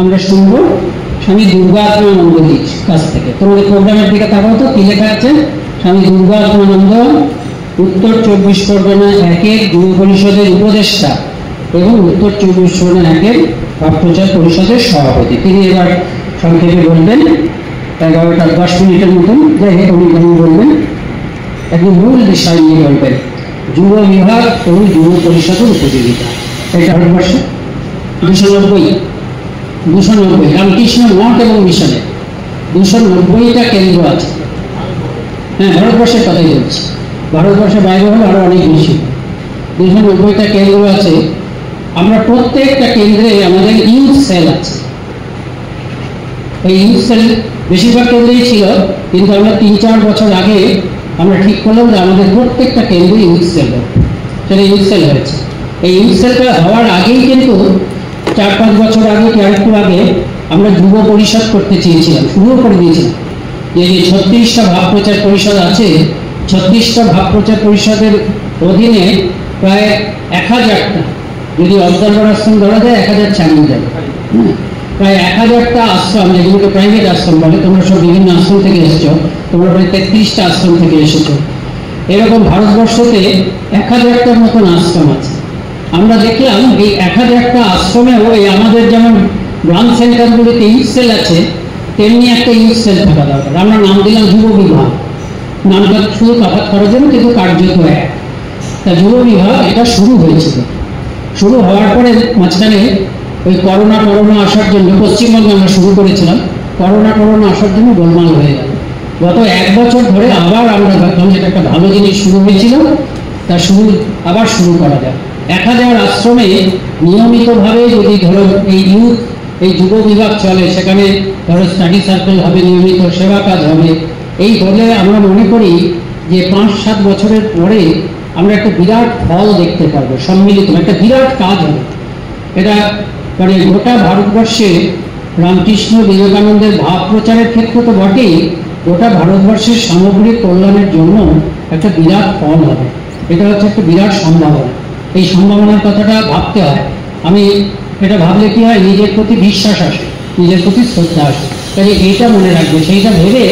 আমরা শুনবো স্বামী দুর্গাত্মানন্দজির কাছ থেকে। তোমাদের প্রোগ্রামের দিকে তাকাও তো, কি লেখা আছে? স্বামী দুর্গাত্মানন্দ উত্তর 24 পরগনা 1-এর যুব পরিষদের উপদেষ্টা এবং উত্তর 24 পরগনা 1-এর ভাবপ্রচার পরিষদের সভাপতি। তিনি এবার সংক্ষেপে বলবেন 11-10 মিনিটের মতন। যাই হোক, উনি বলবেন একদম মূল বিষয় নিয়ে বলবেন, যুব বিভাগ এবং যুব পরিষদের উপযোগিতা। এটা ভারতবর্ষে 290 রামকৃষ্ণ মঠ এবং মিশনে 290টা কেন্দ্র আছে। হ্যাঁ, ভারতবর্ষের কথাই বলছি, ভারতবর্ষের বাইরে হলে আরো অনেক বেশি। 290টা কেন্দ্র আছে। আমরা প্রত্যেকটা কেন্দ্রে আমাদের ইউথ সেল আছে। এই ইউথ সেল বেশিরভাগ কেন্দ্রেই ছিল, কিন্তু আমরা 3-4 বছর আগে আমরা ঠিক করলাম যে আমাদের প্রত্যেকটা কেন্দ্রে ইউথ সেল হবে। সেটা ইউথ সেল হয়েছে। এই ইউথ সেলটা হওয়ার আগেই কিন্তু 4-5 বছর আগে কি আরেকটু আগে আমরা যুব পরিষদ করতে চেয়েছিলাম, শুরুও করে দিয়েছিলাম। যে 36টা ভাব প্রচার পরিষদ আছে, 36টা ভাব প্রচার পরিষদের অধীনে প্রায় 1000টা, যদি অবজারভার আশ্রম ধরা যায় 1000 ছাড়িয়ে যাবে। প্রায় 1000টা আশ্রম, যেগুলোকে প্রাইভেট আশ্রম বলে। তোমরা সব বিভিন্ন আশ্রম থেকে এসেছো, তোমরা প্রায় 33টা আশ্রম থেকে এসেছো। এরকম ভারতবর্ষতে 1000টার মতন আশ্রম আছে। আমরা দেখলাম এই 1000টা আশ্রমেও এই আমাদের যেমন ব্রাঞ্চ সেন্টারগুলিতে ইউথ সেল আছে, তেমনি একটা ইউথ সেল থাকা দরকার। আমরা নাম দিলাম যুব বিভাগ। নামটা শুধু তফাৎ করার জন্য, কিন্তু কার্যত এক। তা যুব বিভাগ এটা শুরু হয়েছিল। শুরু হওয়ার পরে মাঝখানে ওই করোনা আসার জন্য পশ্চিমবঙ্গে আমরা শুরু করেছিলাম। করোনা আসার জন্য গোলমাল হয়ে গেল। গত 1 বছর ধরে আবার আমরা ভাবলাম যেটা একটা ভালো জিনিস শুরু হয়েছিল, তা আবার শুরু করা যায়। 1000 আশ্রমে নিয়মিতভাবে যদি ধরো এই যুব বিভাগ চলে, সেখানে ধরো স্টাডি সার্কেল হবে, নিয়মিত সেবা কাজ হবে। এই হলে আমরা মনে করি যে 5-7 বছরের পরে আমরা একটা বিরাট ফল দেখতে পারবো, সম্মিলিত একটা বিরাট কাজ হবে। এটা মানে গোটা ভারতবর্ষে রামকৃষ্ণ বিবেকানন্দের ভাব প্রচারের ক্ষেত্রে তো বটেই, গোটা ভারতবর্ষের সামগ্রিক কল্যাণের জন্য একটা বিরাট ফল হবে। এটা হচ্ছে একটা বিরাট সম্ভাবনা। এই সম্ভাবনার কথাটা ভাবতে হয়। আমি এটা ভাবলে কি হয়, নিজের প্রতি বিশ্বাস আসে, নিজের প্রতি শ্রদ্ধা আসে। তাই এইটা মনে রাখবে, সেইটা ভেবে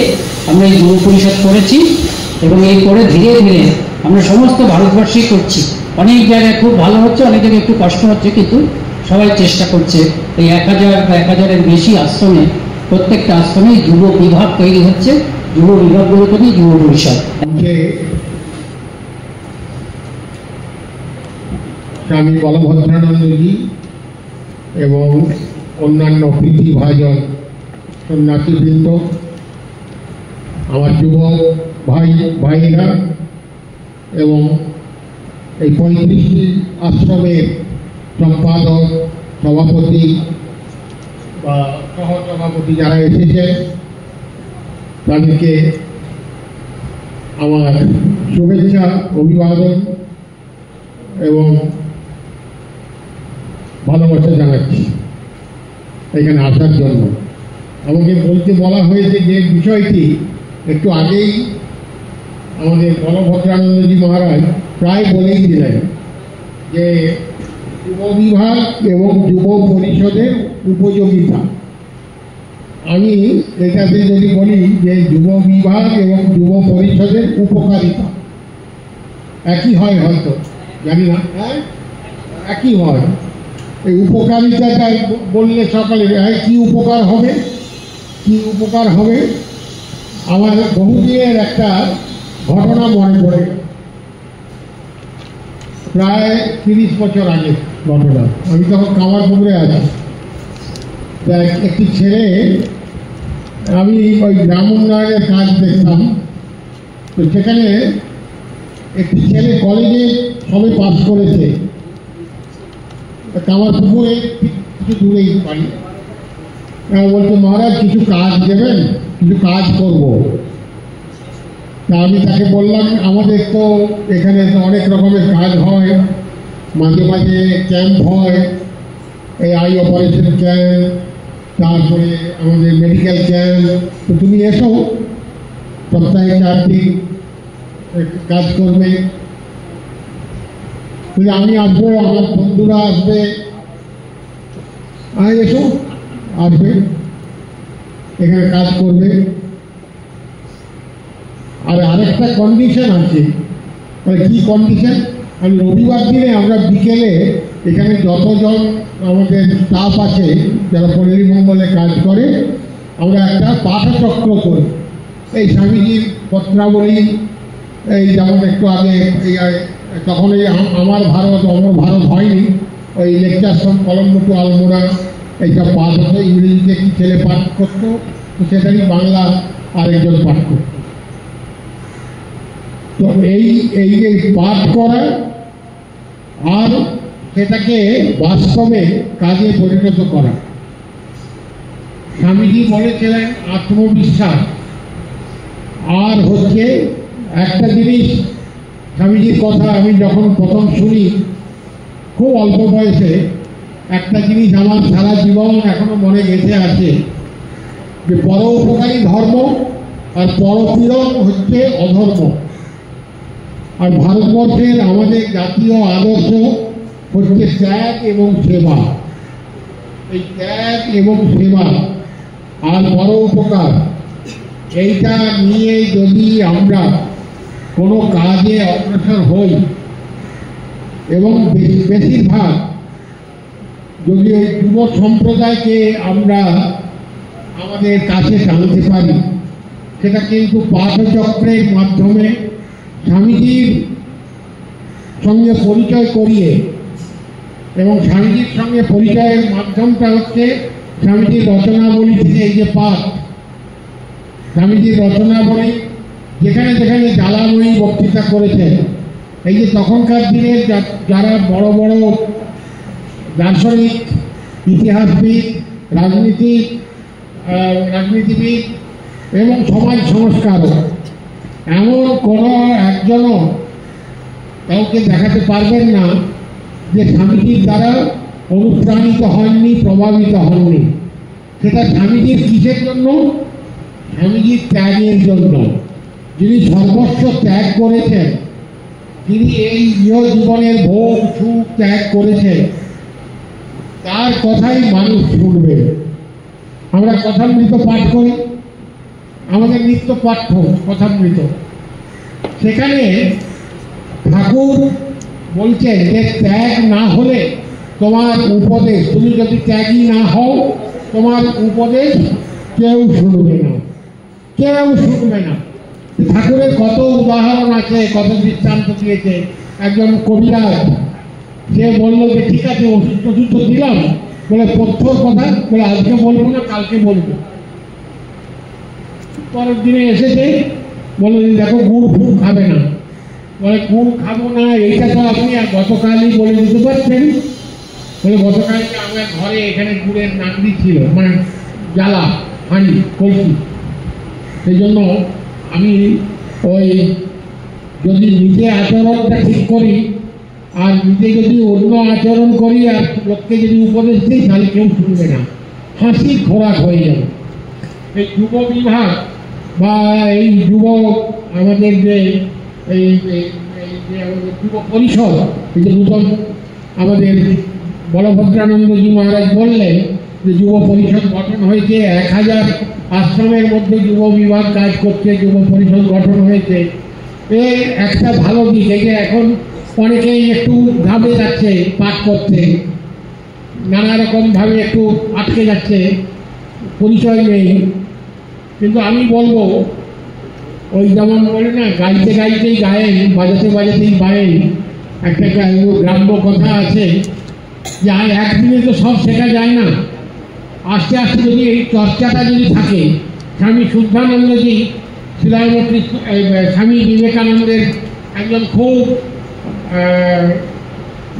আমরা এই যুব পরিষদ করেছি। এবং এই করে ধীরে ধীরে আমরা সমস্ত ভারতবর্ষেই করছি। অনেক জায়গায় খুব ভালো হচ্ছে, অনেক জায়গায় একটু কষ্ট হচ্ছে, কিন্তু সবাই চেষ্টা করছে। এই 1000 বা 1000-এর বেশি আশ্রমে, প্রত্যেকটা আশ্রমে যুব বিভাগ তৈরি হচ্ছে। যুব বিভাগগুলোকে নিয়ে যুব পরিষদ। স্বামী বলভদ্রানন্দজি এবং অন্যান্য প্রীতিভাজন সন্ন্যাসীবৃন্দ, আমার যুব ভাইরা এবং এই 35টি আশ্রমের সম্পাদক, সভাপতি বা সহসভাপতি যারা এসেছেন, তাদেরকে আমার শুভেচ্ছা, অভিবাদন এবং ভালোবাসা জানাচ্ছি এখানে আসার জন্য। আমাকে বলা হয়েছে যে বিষয়টি একটু আগেই আমাদের বলভদ্রানন্দজি মহারাজ প্রায় বলেই দিলেন, যে যুব বিভাগ এবং যুব পরিষদের উপযোগিতা। আমি এটাতে যদি বলি যে যুব বিভাগ এবং যুব পরিষদের উপকারিতা একই হয়, হয়তো জানি না, একই হয়। এই উপকারিতাটা বললে সকালে কি উপকার হবে, আমার বহুদিনের একটা ঘটনা মনে পড়ে। প্রায় 30 বছর আগে ঘটনা। আমি তখন কামারপুকুরে আছি। একটি ছেলে, আমি ওই গ্রাম উন্নয়নের কাজ দেখতাম, তো সেখানে একটি ছেলে কলেজে সবে পাস করেছে, কামারপুকুরে কিছু দূরেই বাড়ি। বলছে, মহারাজ কিছু কাজ দেবেন, কিছু কাজ করব। তা আমি তাকে বললাম, আমাদের তো এখানে অনেক রকমের কাজ হয়, মাঝে মাঝে ক্যাম্প হয়, এই আই অপারেশন ক্যাম্প, তারপরে আমাদের মেডিকেল ক্যাম্প। তো তুমি এসো, সপ্তাহে 4 দিন কাজ করবে। আমি আসবো, আমার বন্ধুরা আসবে, এসো। আসবে, এখানে কাজ করবে। আর আরেকটা কন্ডিশন আছে, কি কন্ডিশন? আমি রবিবার দিনে আমরা বিকেলে এখানে যতজন আমাদের স্টাফ আছে যারা পল্লী মঙ্গলে কাজ করে, আমরা একটা পাঠচক্র করি। এই স্বামীজির পত্রাবলী, এই যেমন একটু আগে তখন এই আমার ভারত অমর ভারত হয়নি, ওই lecture from Colombo to Almora এইসব পাঠ হতো। ইংরেজিতে কি ছেলে পাঠ করতো, তো সেটাই বাংলা আরেকজন পাঠ করত। তো এই যে পাঠ করা আর সেটাকে বাস্তবে কাজে পরিণত করা। স্বামীজি বলেছিলেন আত্মবিশ্বাস। আর হচ্ছে একটা জিনিস, স্বামীজির কথা আমি যখন প্রথম শুনি খুব অল্প বয়সে, একটা জিনিস আমার সারা জীবন এখনো মনে গেঁথে আছে, যে পরোপকারী ধর্ম আর পরপীড়ন হচ্ছে অধর্ম। আর ভারতবর্ষের আমাদের জাতীয় আদর্শ হচ্ছে ত্যাগ এবং সেবা। এই ত্যাগ এবং সেবা আর পরোপকার, এইটা নিয়ে যদি আমরা কোনো কাজে অগ্রসর হই এবং বেশিরভাগ যদি ওই যুব সম্প্রদায়কে আমরা আমাদের কাছে টানতে পারি, সেটা কিন্তু পাঠচক্রের মাধ্যমে স্বামীজির সঙ্গে পরিচয় করিয়ে, এবং স্বামীজির সঙ্গে পরিচয়ের মাধ্যমটা হচ্ছে স্বামীজির রচনাবলী থেকে এই যে পাঠ, স্বামীজির রচনাবলী যেখানে যেখানে জ্বালাময়ী বক্তৃতা করেছেন, এই যে তখনকার দিনের যারা বড় বড় দার্শনিক, ইতিহাসবিদ, রাজনীতিবিদ এবং সমাজ সংস্কারক, এমন কোনো একজনও কাউকে দেখাতে পারবেন না যে স্বামীজির দ্বারা অনুপ্রাণিত হননি, প্রভাবিত হননি। সেটা স্বামীজির কিসের জন্য? স্বামীজির ত্যাগের জন্য। যিনি সর্বস্ব ত্যাগ করেছেন, তিনি এই ইহ জীবনের ভোগ সুখ ত্যাগ করেছেন, তার কথাই মানুষ শুনবে। আমরা কথামৃত পাঠ করি, আমাদের নিত্য পাঠ্য কথামৃত। সেখানে ঠাকুর বলছেন যে ত্যাগ না হলে তোমার উপদেশ, তুমি যদি ত্যাগী না হও, তোমার উপদেশ কেউ শুনবে না, কেউ শুনবে না। ঠাকুরের কত উদাহরণ আছে, কত দৃষ্টান্ত দিয়েছে। একজন কবিরাজ, সে বললো যে ঠিক আছে ওষুধ টষুধ তো দিলাম, বলে পথ্যর কথা, বলে আজকে বলবো না, কালকে বলবো। পরের দিনে এসেছে, বলে দেখো গুড় ফুড় খাবে না, বলে গুড় খাবো না, এইটা তো আপনি গতকালই বলে দিতে পারছেন। বলে গতকালকে আমার ঘরে এখানে গুড়ের নাকড়ি ছিল, মানে জ্বালা হাঁড়ি কলসি, সেই জন্য আমি ওই যদি নিজে আচরণটা ঠিক করি আর নিজে যদি অন্য আচরণ করি আর লোককে যদি উপদেশ দিই, তাহলে কেউ শুনবে না, হাসির খোরাক হয়ে যাবে। এই যুব বিভাগ বা এই যুব আমাদের যে এই যে আমাদের যুব পরিষদ, এই যে নূতন আমাদের বলভদ্রানন্দজি মহারাজ বললেন যে যুব পরিষদ গঠন হয়েছে, 1000 আশ্রমের মধ্যে যুব বিভাগ কাজ করছে, যুব পরিষদ গঠন হয়েছে। এর একটা ভালো দিক, এই যে এখন অনেকেই একটু ঘাবড়ে যাচ্ছে পাঠ করতে, নানা রকমভাবে একটু আটকে যাচ্ছে, পরিচয় নেই। কিন্তু আমি বলবো, ওই যেমন বলে না গাইতে গাইতেই গায়েন, বাজাতে বাজাতেই বায়েন, একটা গ্রাম্য কথা আছে যে আর একদিনে তো সব শেখা যায় না। আস্তে আস্তে যদি এই চর্চাটা যদি থাকে, স্বামী শুদ্ধানন্দজি শিলামূর্তি, স্বামী বিবেকানন্দের একজন খুব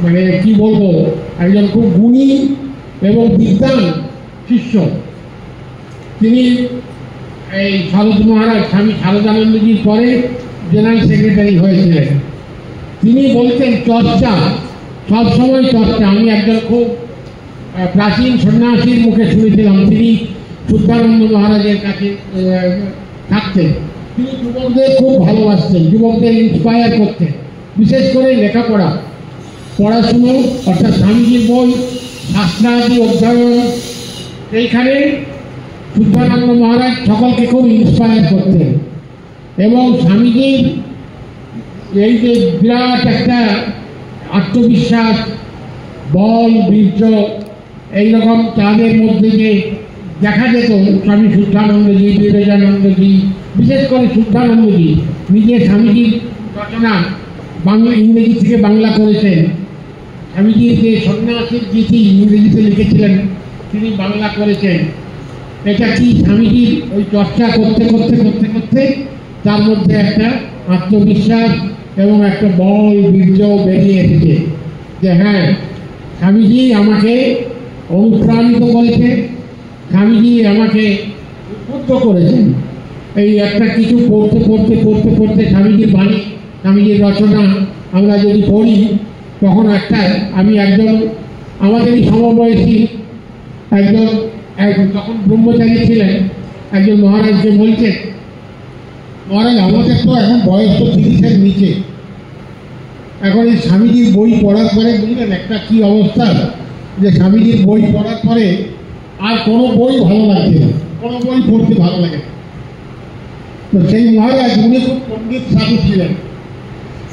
মানে কি বলবো, একজন খুব গুণী এবং বিদ্বান শিষ্য। তিনি এই শারদ মহারাজ স্বামী শারদানন্দজির পরে জেনারেল সেক্রেটারি হয়েছিলেন। তিনি বলতেন চর্চা, সবসময় চর্চা। আমি একজন খুব প্রাচীন সন্ন্যাসীর মুখে শুনেছিলাম, তিনি শুদ্ধানন্দ মহারাজের কাছে থাকতেন। তিনি যুবকদের খুব ভালোবাসতেন, যুবকদের ইন্সপায়ার করতেন, বিশেষ করে লেখাপড়া, পড়াশুনো, অর্থাৎ স্বামীজির বই, শাস্ত্রাদি অধ্যয়ন এইখানে শুদ্ধানন্দ মহারাজ সকলকে খুব ইন্সপায়ার করতেন এবং স্বামীজির এই যে বিরাট একটা আত্মবিশ্বাস, বল, বীর্য এইরকম তাদের মধ্যে যে দেখা যেত, স্বামী শুদ্ধানন্দজি, বিবেকানন্দজি, বিশেষ করে শুদ্ধানন্দজি নিজে স্বামীজির রচনা বাংলা ইংরেজি থেকে বাংলা করেছেন। স্বামীজির যে সন্ন্যাসীর চিঠি ইংরেজিতে লিখেছিলেন তিনি বাংলা করেছেন। এটা কি স্বামীজির ওই চর্চা করতে করতে করতে করতে তার মধ্যে একটা আত্মবিশ্বাস এবং একটা বল, বীর্য বেরিয়ে এসেছে যে হ্যাঁ, স্বামীজি আমাকে অনুপ্রাণিত করেছে, স্বামীজি আমাকে উদ্বুদ্ধ করেছেন। এই একটা কিছু পড়তে পড়তে পড়তে পড়তে স্বামীজির বাণী, স্বামীজির রচনা আমরা যদি পড়ি, তখন আমি একজন আমাদেরই সমবয়সী একজন তখন ব্রহ্মচারী ছিলেন, একজন মহারাজকে বলছেন, মহারাজ আমাদের তো এখন বয়স তো 30-এর নিচে, এখন এই স্বামীজির বই পড়ার পরে বুঝলেন একটা কি অবস্থা, যে স্বামীজির বই পড়ার পরে আর কোনো বই ভালো লাগছে না, কোনো বই পড়তে ভালো লাগে না। তো সেই মহারাজ উনি খুব পণ্ডিত সাধু ছিলেন,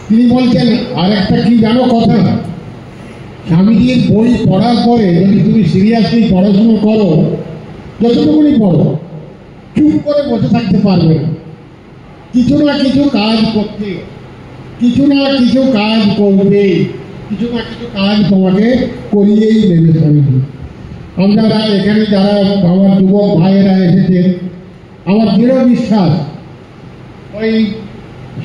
তিনি বলছেন আর একটা কি জানো কথা, স্বামীজির বই পড়ার পরে যদি তুমি সিরিয়াসলি পড়াশুনো করো, যতটুকুনি পড়ো, চুপ করে বসে থাকতে পারবে না, কিছু না কিছু কাজ করতে, কিছু না কিছু কাজ করবে, কিছু না কিছু কাজ তোমাকে করিয়েই দেবে স্বামীজি। আমরা এখানে যারা আমার যুবক ভাইয়েরা এসেছেন, আমার দৃঢ় বিশ্বাস ওই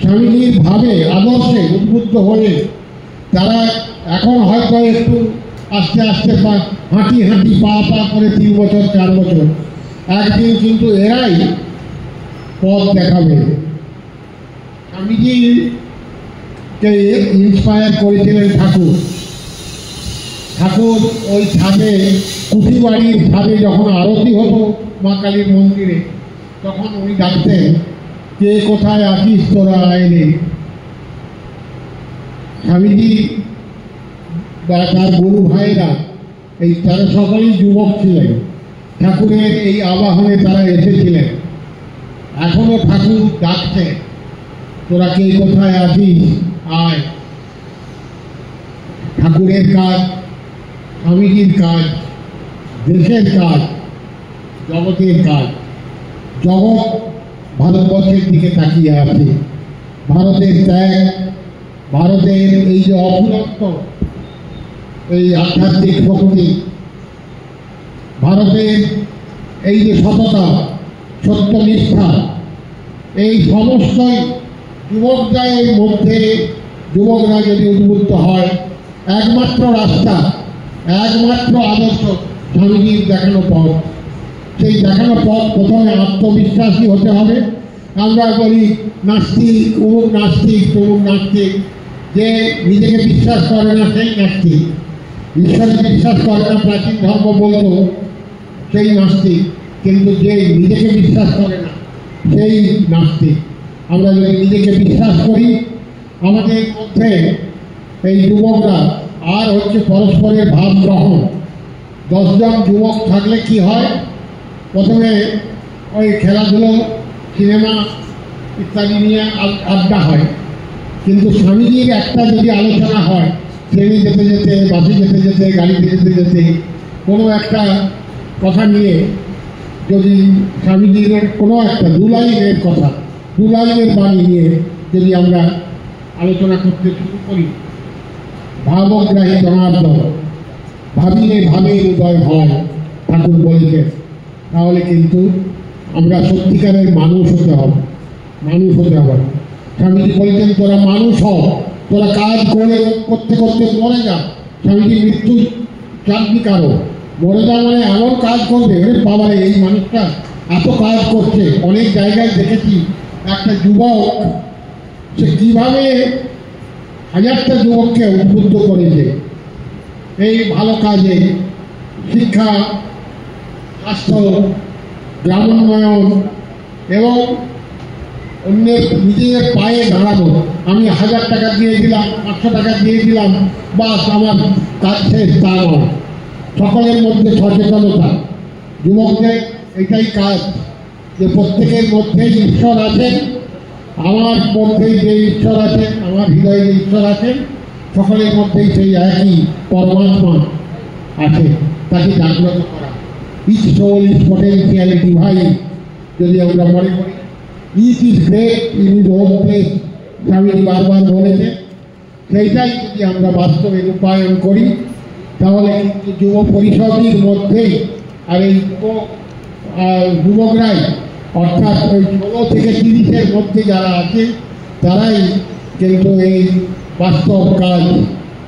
স্বামীজির ভাবে আদর্শে উদ্বুদ্ধ হয়ে তারা এখন হয়তো একটু আস্তে আস্তে হাঁটি হাঁটি পা পা করে 3 বছর 4 বছর, একদিন কিন্তু এরাই পথ দেখাবে। স্বামীজিকে ইন্সপায়ার করেছিলেন ঠাকুর। ঠাকুর ওই ছাদে, কুঠিবাড়ির ছাদে যখন আরতি হতো মা কালীর মন্দিরে, তখন উনি ডাকতেন, কে কোথায় আছিস তোরা আয়নে। স্বামীজি বা তার গুরু ভাইরা এই তারা সকলেই যুবক ছিলেন, ঠাকুরের এই আবাহনে তারা এসেছিলেন। এখনো ঠাকুর ডাকতেন, তোরা কে কোথায় আছিস আয়। ঠাকুরের কাজ, স্বামীজির কাজ, দেশের কাজ, জগতের কাজ। জগৎ ভারতবর্ষের দিকে তাকিয়ে আছে। ভারতের ত্যাগ, ভারতের এই যে অফুরন্ত এই আধ্যাত্মিক শক্তি, ভারতের এই যে সততা, সত্যনিষ্ঠা, এই সমস্তই যুবকদের মধ্যে, যুবকরা যদি উদ্বুদ্ধ হয়, একমাত্র রাস্তা, একমাত্র আদর্শ স্বামীজির দেখানো পথ। সেই দেখানো পথ প্রথমে আত্মবিশ্বাসী হতে হবে। আমরা বলি নাস্তিক, অমুক নাস্তিক, তমুক নাস্তিক, যে নিজেকে বিশ্বাস করে না সেই নাস্তিক, ঈশ্বরকে বিশ্বাস করে না প্রাচীন ধর্ম বলতো সেই নাস্তিক, কিন্তু যে নিজেকে বিশ্বাস করে না সেই নাস্তিক। আমরা যদি নিজেকে বিশ্বাস করি, আমাদের মধ্যে এই যুবকরা আর হচ্ছে পরস্পরের ভাব গ্রহণ। 10 জন যুবক থাকলে কি হয়, প্রথমে ওই খেলাধুলো, সিনেমা ইত্যাদি নিয়ে আড্ডা হয়, কিন্তু স্বামীজির একটা যদি আলোচনা হয়, ট্রেনে যেতে যেতে, বাসে যেতে যেতে, গাড়িতে যেতে যেতে, কোনো একটা কথা নিয়ে যদি স্বামীজির কোনো একটা 2 লাইনের কথা, 2 লাইনের বাণী নিয়ে যদি আমরা আলোচনা করতে শুরু করি, ভাবগ্রাহী জনার্দন, ভাবিলে ভাবে উদয় হয়, ঠাকুর বলেছেন, তাহলে কিন্তু আমরা সত্যিকারের মানুষ হতে হবে, মানুষ হতে হবে। স্বামীজি বলছেন, তোরা মানুষ হ, তোরা কাজ করে করতে করতে মরে যা। স্বামীজি মৃত্যু চাকরি কারো, মরে যা মানে এমন কাজ করবে, বাবা এই মানুষটা এত কাজ করছে। অনেক জায়গায় দেখেছি একটা যুবক সে কীভাবে 1000টা যুবককে উদ্বুদ্ধ করেছে এই ভালো কাজে, শিক্ষা, স্বাস্থ্য, গ্রামোন্নয়ন এবং অন্যের নিজের পায়ে দাঁড়ানো। আমি 1000 টাকা দিয়ে দিলাম, 500 টাকা দিয়ে দিলাম, বাস আমার কাজ শেষ, তা নয়। সকলের মধ্যে সচেতনতা, যুবকদের এটাই কাজ যে প্রত্যেকের মধ্যেই ঈশ্বর আছেন, আমার মধ্যেই যে ঈশ্বর আছেন, আমার হৃদয়ে যে ঈশ্বর আছেন, সকলের মধ্যেই সেই একই পরমাত্মা আছে, তাকে জাগ্রত করা। Each soul is potentially divine, যদি আমরা মনে করি each is great in is own place, Swamiji বারবার বলেছে, সেইটাই যদি আমরা বাস্তবে রূপায়ণ করি তাহলে কিন্তু যুব পরিষদের মধ্যেই আর এই যুবকরাই অর্থাৎ ওই 16 থেকে 30-এর মধ্যে যারা আছে তারাই কিন্তু এই বাস্তব কাজ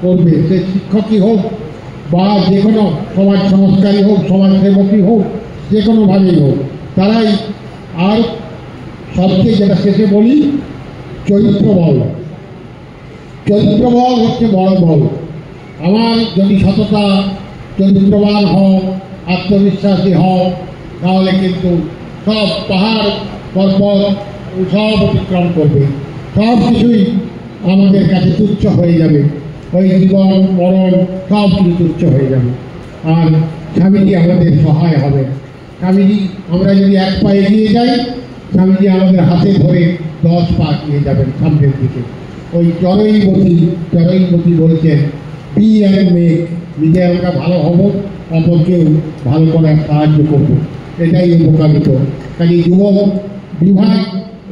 করবে। সে শিক্ষকই হোক বা যে কোনো সমাজ সংস্কারী হোক, সমাজসেবকই হোক, যে কোনোভাবেই হোক, তারাই। আর সবচেয়ে যেটা শেষে বলি, চরিত্রবল হচ্ছে বড় বল। আমার যদি সততা, চরিত্রবান হও, আত্মবিশ্বাসী হও, তাহলে কিন্তু সব পাহাড় পর্বত সব অতিক্রম করবে, সব কিছুই আমাদের কাছে তুচ্ছ হয়ে যাবে। ওই জীবন মরণ সব কিছু তুচ্ছ হয়ে যাবে। আর স্বামীজি আমাদের সহায় হবে। স্বামীজি, আমরা যদি 1 পা এগিয়ে যাই, স্বামীজি আমাদের হাতে ধরে 10 পা এগিয়ে যাবেন সামনের দিকে। ওই চরৈবতী বলছেন, বি অ্যান্ড মেক, নিজে আমরা ভালো হব, অপরকেও ভালো করার সাহায্য করব, এটাই উপকারিত। কাজে যুব বিভাগ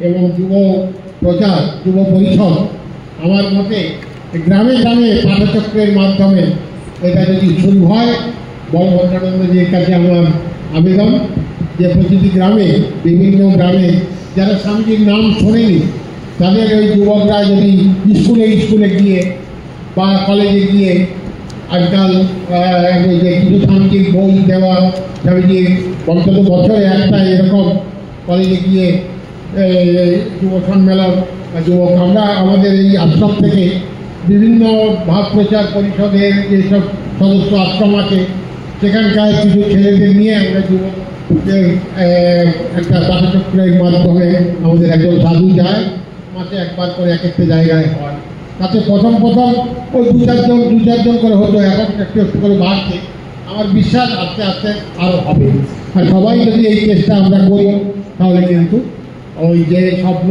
এবং যুব প্রচার, যুব পরিষদ, আমার মতে গ্রামে গ্রামে পাঠচক্রের মাধ্যমে এটা যদি শুরু হয়, বলভদ্রানন্দজির কাছে আমার আবেদন যে প্রতিটি গ্রামে, বিভিন্ন গ্রামে যারা স্বামীজির নাম শোনেনি, তাদের ওই যুবকরা যদি স্কুলে গিয়ে বা কলেজে গিয়ে, আজকাল যে কিছু স্বামীজির বই দেওয়া, স্বামীজির অন্তত বছরে একটা এরকম কলেজে গিয়ে যুব সম্মেলন বা যুবক, আমরা আমাদের এই আশ্রম থেকে বিভিন্ন ভাব প্রচার পরিষদের যেসব সদস্য আশ্রম আছে, সেখানকার কিছু ছেলেদের নিয়ে আমরা যুবকদের একটা পাঠচক্রের মাধ্যমে আমাদের একজন সাধু যায়, মাসে একবার করে এক একটা জায়গায় হয়। তাতে প্রথম ওই দু চারজন করে হতো, এখন একটু করে বাড়ছে। আমার বিশ্বাস আস্তে আস্তে আরও হবে। আর সবাই যদি এই চেষ্টা আমরা করি, তাহলে কিন্তু ওই যে স্বপ্ন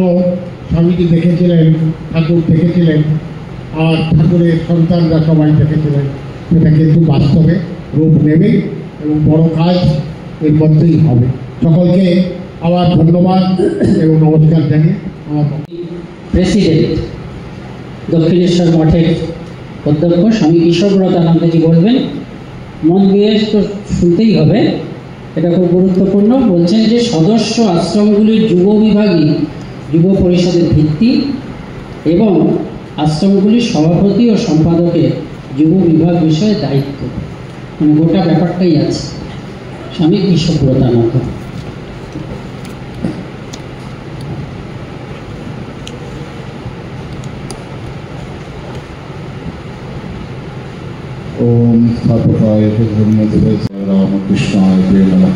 স্বামীজি দেখেছিলেন, ঠাকুর দেখেছিলেন, আর ঠাকুরের সন্তানরা সবাই দেখেছিলেন, সেটা কিন্তু বাস্তবে রূপ নেবে এবং বড় কাজ এর মধ্যেই হবে। সকলকে আবার ধন্যবাদ এবং নমস্কার জানিয়ে আমার প্রেসিডেন্ট দক্ষিণেশ্বর মঠের অধ্যক্ষ স্বামী ঈশ্বরব্রতানন্দজি বলবেন। মন দিয়ে তো শুনতেই হবে, এটা খুব গুরুত্বপূর্ণ। বলছেন যে সদস্য আশ্রমগুলির যুব বিভাগই যুব পরিষদের ভিত্তি এবং আশ্রমগুলির সভাপতি ও সম্পাদকের যুব বিভাগ বিষয়ে দায়িত্ব, মানে গোটা ব্যাপারটাই আছে। স্বামী ঈশ্বরব্রতানন্দ। ओम स्थापकाय धर्मदेव रामकृष्णाय नमः।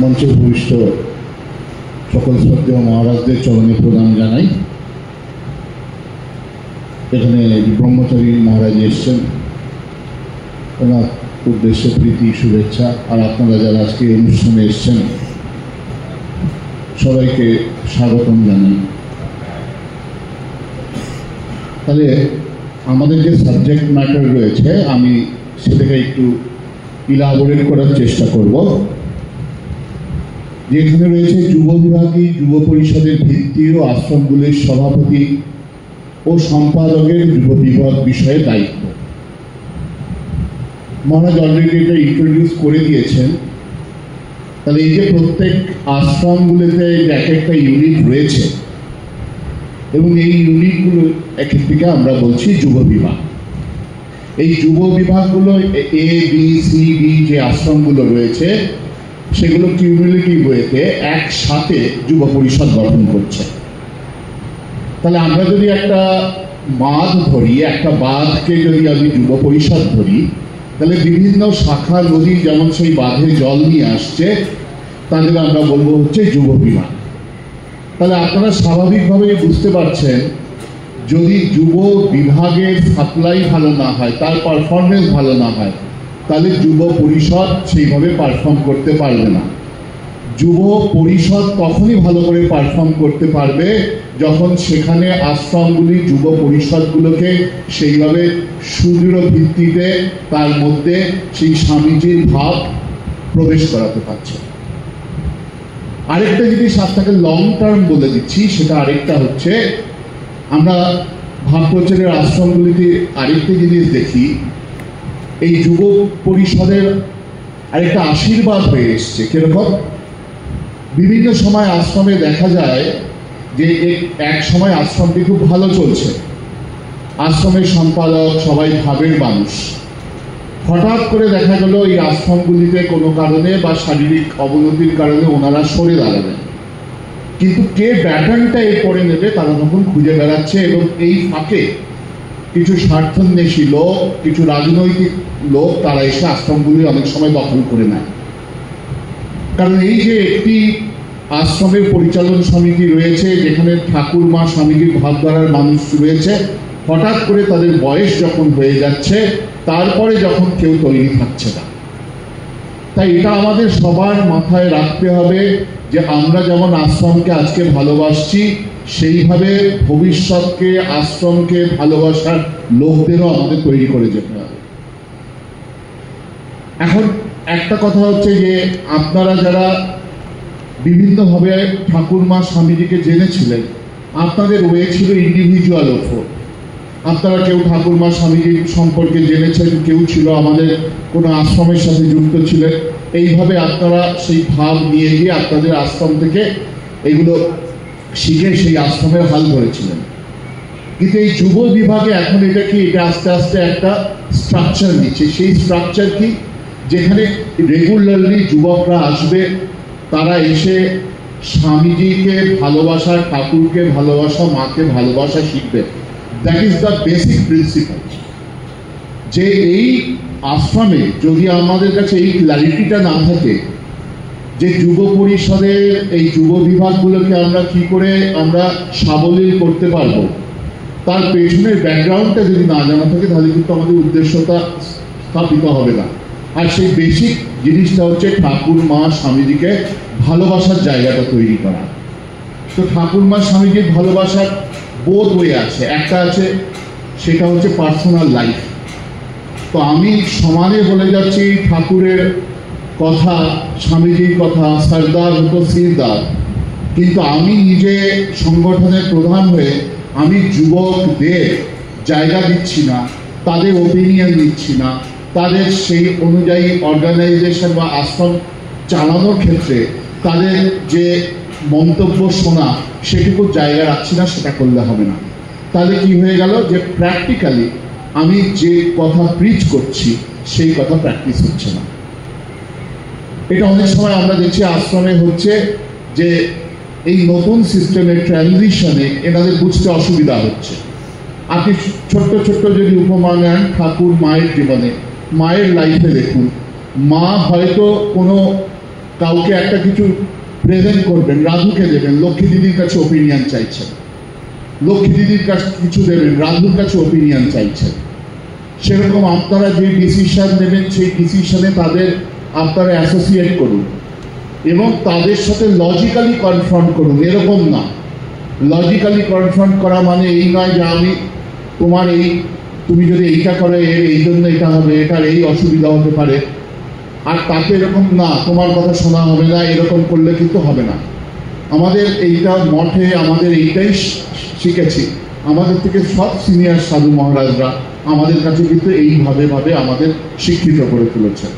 मंचे भूयिष्ठ सकल श्रद्धेय महाराजদের চরণে প্রণাম জানাই। এখানে ব্রহ্মচারী মহারাজ এসেছেন, ওনার উদ্দেশ্যে প্রীতি শুভেচ্ছা। আর আপনারা যারা আজকে অনুষ্ঠানে এসেছেন সবাইকে স্বাগতম জানাই। তাহলে আমাদের যে সাবজেক্ট ম্যাটার রয়েছে, আমি সেটাকে একটু ইলাবোরেট করার চেষ্টা করব। যেখানে রয়েছে যুব বিভাগী যুব পরিষদের ভিত্তি ও আশ্রমগুলির সভাপতি ও সম্পাদকের যুব বিভাগ বিষয়ে দায়িত্ব। মহারাজ অলরেডি এটা ইন্ট্রোডিউস করে দিয়েছেন। তাহলে এই যে প্রত্যেক আশ্রমগুলিতে এক একটা ইউনিট রয়েছে এবং এই ইউনিটগুলো এক একটিকে আমরা বলছি যুব বিভাগ। এই যুব বিভাগগুলো এ বি সি ডি যে আশ্রমগুলো রয়েছে সেগুলো কিউমুলেটিভ ওয়েতে একসাথে যুব পরিষদ গঠন করছে। তাহলে আমরা যদি একটা বাঁধ ধরি, একটা বাঁধকে যদি আমি যুব পরিষদ ধরি, তাহলে বিভিন্ন শাখা নদী যেমন সেই বাঁধে জল নিয়ে আসছে, তাদের আমরা বলবো হচ্ছে যুব বিভাগ। তাহলে আপনারা স্বাভাবিকভাবেই বুঝতে পারছেন, যদি যুব বিভাগের সাপ্লাই ভালো না হয়, তার পারফরমেন্স ভালো না হয়, তাহলে যুব পরিষদ সেইভাবে পারফর্ম করতে পারবে না। যুব পরিষদ তখনই ভালো করে পারফর্ম করতে পারবে যখন সেখানে আশ্রমগুলি যুব পরিষদগুলোকে সেইভাবে সুদৃঢ় ভিত্তিতে তার মধ্যে সেই স্বামীজির ভাব প্রবেশ করাতে পারছে। আরেকটা জিনিস আপনাকে লং টার্ম বলে দিচ্ছি, সেটা আরেকটা হচ্ছে আমরা ভাবপ্রচারের আশ্রমগুলিতে আরেকটা জিনিস দেখি, এই যুব পরিষদের আরেকটা আশীর্বাদ হয়ে এসছে। কিরকম? বিভিন্ন সময় আশ্রমে দেখা যায় যে এক সময় আশ্রমটি খুব ভালো চলছে, আশ্রমের সম্পাদক সবাই ভাবের মানুষ, হঠাৎ করে দেখা গেল এই আশ্রমগুলিতে কোনো কারণে বা শারীরিক অবনতির কারণে ওনারা সরে দাঁড়াবেন, কিন্তু কে ব্যাটনটা এরপরে নেবে তারা তখন খুঁজে বেড়াচ্ছে। এবং এই ফাঁকে কিছু স্বার্থান্বেষী লোক, কিছু রাজনৈতিক লোক তারা এসে আশ্রমগুলি অনেক সময় দখল করে নেয়। কারণ এই যে একটি আশ্রমের পরিচালন সমিতি রয়েছে যেখানে ঠাকুর মা স্বামীজির ভাবধারার মানুষ রয়েছে, হঠাৎ করে তাদের বয়স যখন হয়ে যাচ্ছে তারপরে যখন কেউ তৈরি থাকছে না। তাই এটা আমাদের সবার মাথায় রাখতে হবে যে আমরা যেমন আশ্রমকে আজকে ভালোবাসছি, সেইভাবে ভবিষ্যৎকে আশ্রমকে ভালোবাসার লোকদেরও আমাদের তৈরি করে যেতে হবে। এখন একটা কথা হচ্ছে যে আপনারা যারা বিভিন্নভাবে ঠাকুরমা স্বামীজিকে জেনেছিলেন, আপনাদের ওয়ে ছিল ইন্ডিভিজুয়াল ওপর। আপনারা কেউ ঠাকুরমা স্বামীজির সম্পর্কে জেনেছেন, কেউ ছিল আমাদের কোনো আশ্রমের সাথে যুক্ত ছিলেন। এইভাবে আপনারা সেই ভাব নিয়ে গিয়ে আপনাদের আশ্রম থেকে এগুলো শিখে সেই আশ্রমের হাল ধরেছিলেন। কিন্তু এই যুব বিভাগে এখন এটা কি, এটা আস্তে আস্তে একটা স্ট্রাকচার নিচ্ছে। সেই স্ট্রাকচার কি, যেখানে রেগুলারলি যুবকরা আসবে, তারা এসে স্বামীজিকে ভালোবাসা, ঠাকুরকে ভালোবাসা, মাকে ভালোবাসা শিখবে। That is the basic principal. যে এই আশ্রমে যদি আমাদের কাছে এই ক্ল্যারিটিটা না থাকে যে যুব পরিষদের এই যুব বিভাগগুলোকে আমরা কি করে আমরা সাবলীল করতে পারবো, তার পেছনের ব্যাকগ্রাউন্ডটা যদি না জানা থাকে তাহলে কিন্তু আমাদের উদ্দেশ্যটা স্থাপিত হবে না। আর সেই বেসিক জিনিসটা হচ্ছে ঠাকুর মা স্বামীজিকে ভালোবাসার জায়গাটা তৈরি করা। তো ঠাকুর মা স্বামীজির ভালোবাসার বোধ হয়ে আছে, একটা আছে সেটা হচ্ছে পার্সোনাল লাইফ। তো আমি সমানে বলে যাচ্ছি ঠাকুরের কথা, স্বামীজির কথা, সর্দার হতো সিরদার, কিন্তু আমি নিজে সংগঠনের প্রধান হয়ে আমি যুবকদের জায়গা দিচ্ছি না, তাদের ওপিনিয়ন দিচ্ছি না, তাদের সেই অনুযায়ী অর্গানাইজেশন বা আশ্রম চালানোর ক্ষেত্রে তাদের যে মন্তব্য শোনা সেটুকু জায়গা রাখছি না, সেটা করলে হবে না। তাহলে কি হয়ে গেল যে প্র্যাকটিক্যালি আমি যে কথা প্রিচ করছি সেই কথা প্র্যাকটিস হচ্ছে না। এটা অনেক সময় আমরা দেখছি আশ্রমে হচ্ছে যে এই নতুন সিস্টেমের ট্রানজিশনে এনাদের বুঝতে অসুবিধা হচ্ছে। আপনি ছোট্ট ছোট্ট যদি উপমা নেন ঠাকুর মায়ের জীবনে, মায়ের লাইফে দেখুন, মা হয়তো কোনো কাউকে একটা কিছু প্রেজেন্ট করবেন, রাধুকে দেবেন, লক্ষ্মী দিদির কাছে ওপিনিয়ন চাইছেন, লক্ষ্মী দিদির কাছে কিছু দেবেন, রাধুর কাছে ওপিনিয়ন চাইছেন। সেরকম আপনারা যে ডিসিশন নেবেন সেই ডিসিশনে তাদের আপনারা অ্যাসোসিয়েট করুন এবং তাদের সাথে লজিক্যালি কনফ্রন্ট করুন। এরকম না, লজিক্যালি কনফ্রন্ট করা মানে এই নয় যে আমি তোমার এই, তুমি যদি এইটা করো এই জন্য এটা হবে, এটার এই অসুবিধা হতে পারে, আর তাকে এরকম না তোমার কথা শোনা হবে না, এরকম করলে কিন্তু হবে না। আমাদের এইটা মঠে আমাদের এইটাই শিখেছি, আমাদের থেকে সব সিনিয়র সাধু মহারাজরা আমাদের কাছে কিন্তু এইভাবে আমাদের শিক্ষিত করে তুলেছেন।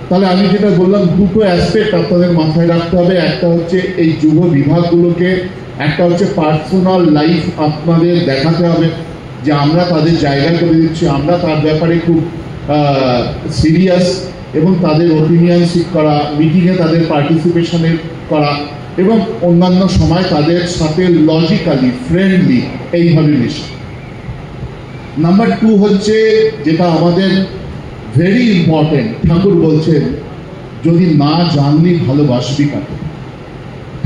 তাহলে আমি যেটা বললাম, দুটো অ্যাসপেক্ট আপনাদের মাথায় রাখতে হবে। একটা হচ্ছে এই যুব বিভাগগুলোকে, একটা হচ্ছে পার্সোনাল লাইফ আপনাদের দেখাতে হবে যে আমরা তাদের জায়গা করে দিচ্ছি, আমরা তার ব্যাপারে খুব সিরিয়াস, এবং তাদের ওপিনিয়ন সিক করা, মিটিংয়ে তাদের পার্টিসিপেশনের করা, এবং অন্যান্য সময় তাদের সাথে লজিক্যালি ফ্রেন্ডলি এইভাবে মেশা। নাম্বার 2 হচ্ছে যেটা আমাদের ভেরি ইম্পর্টেন্ট, ঠাকুর বলছেন যদি না জানলি ভালোবাসবি কাকে।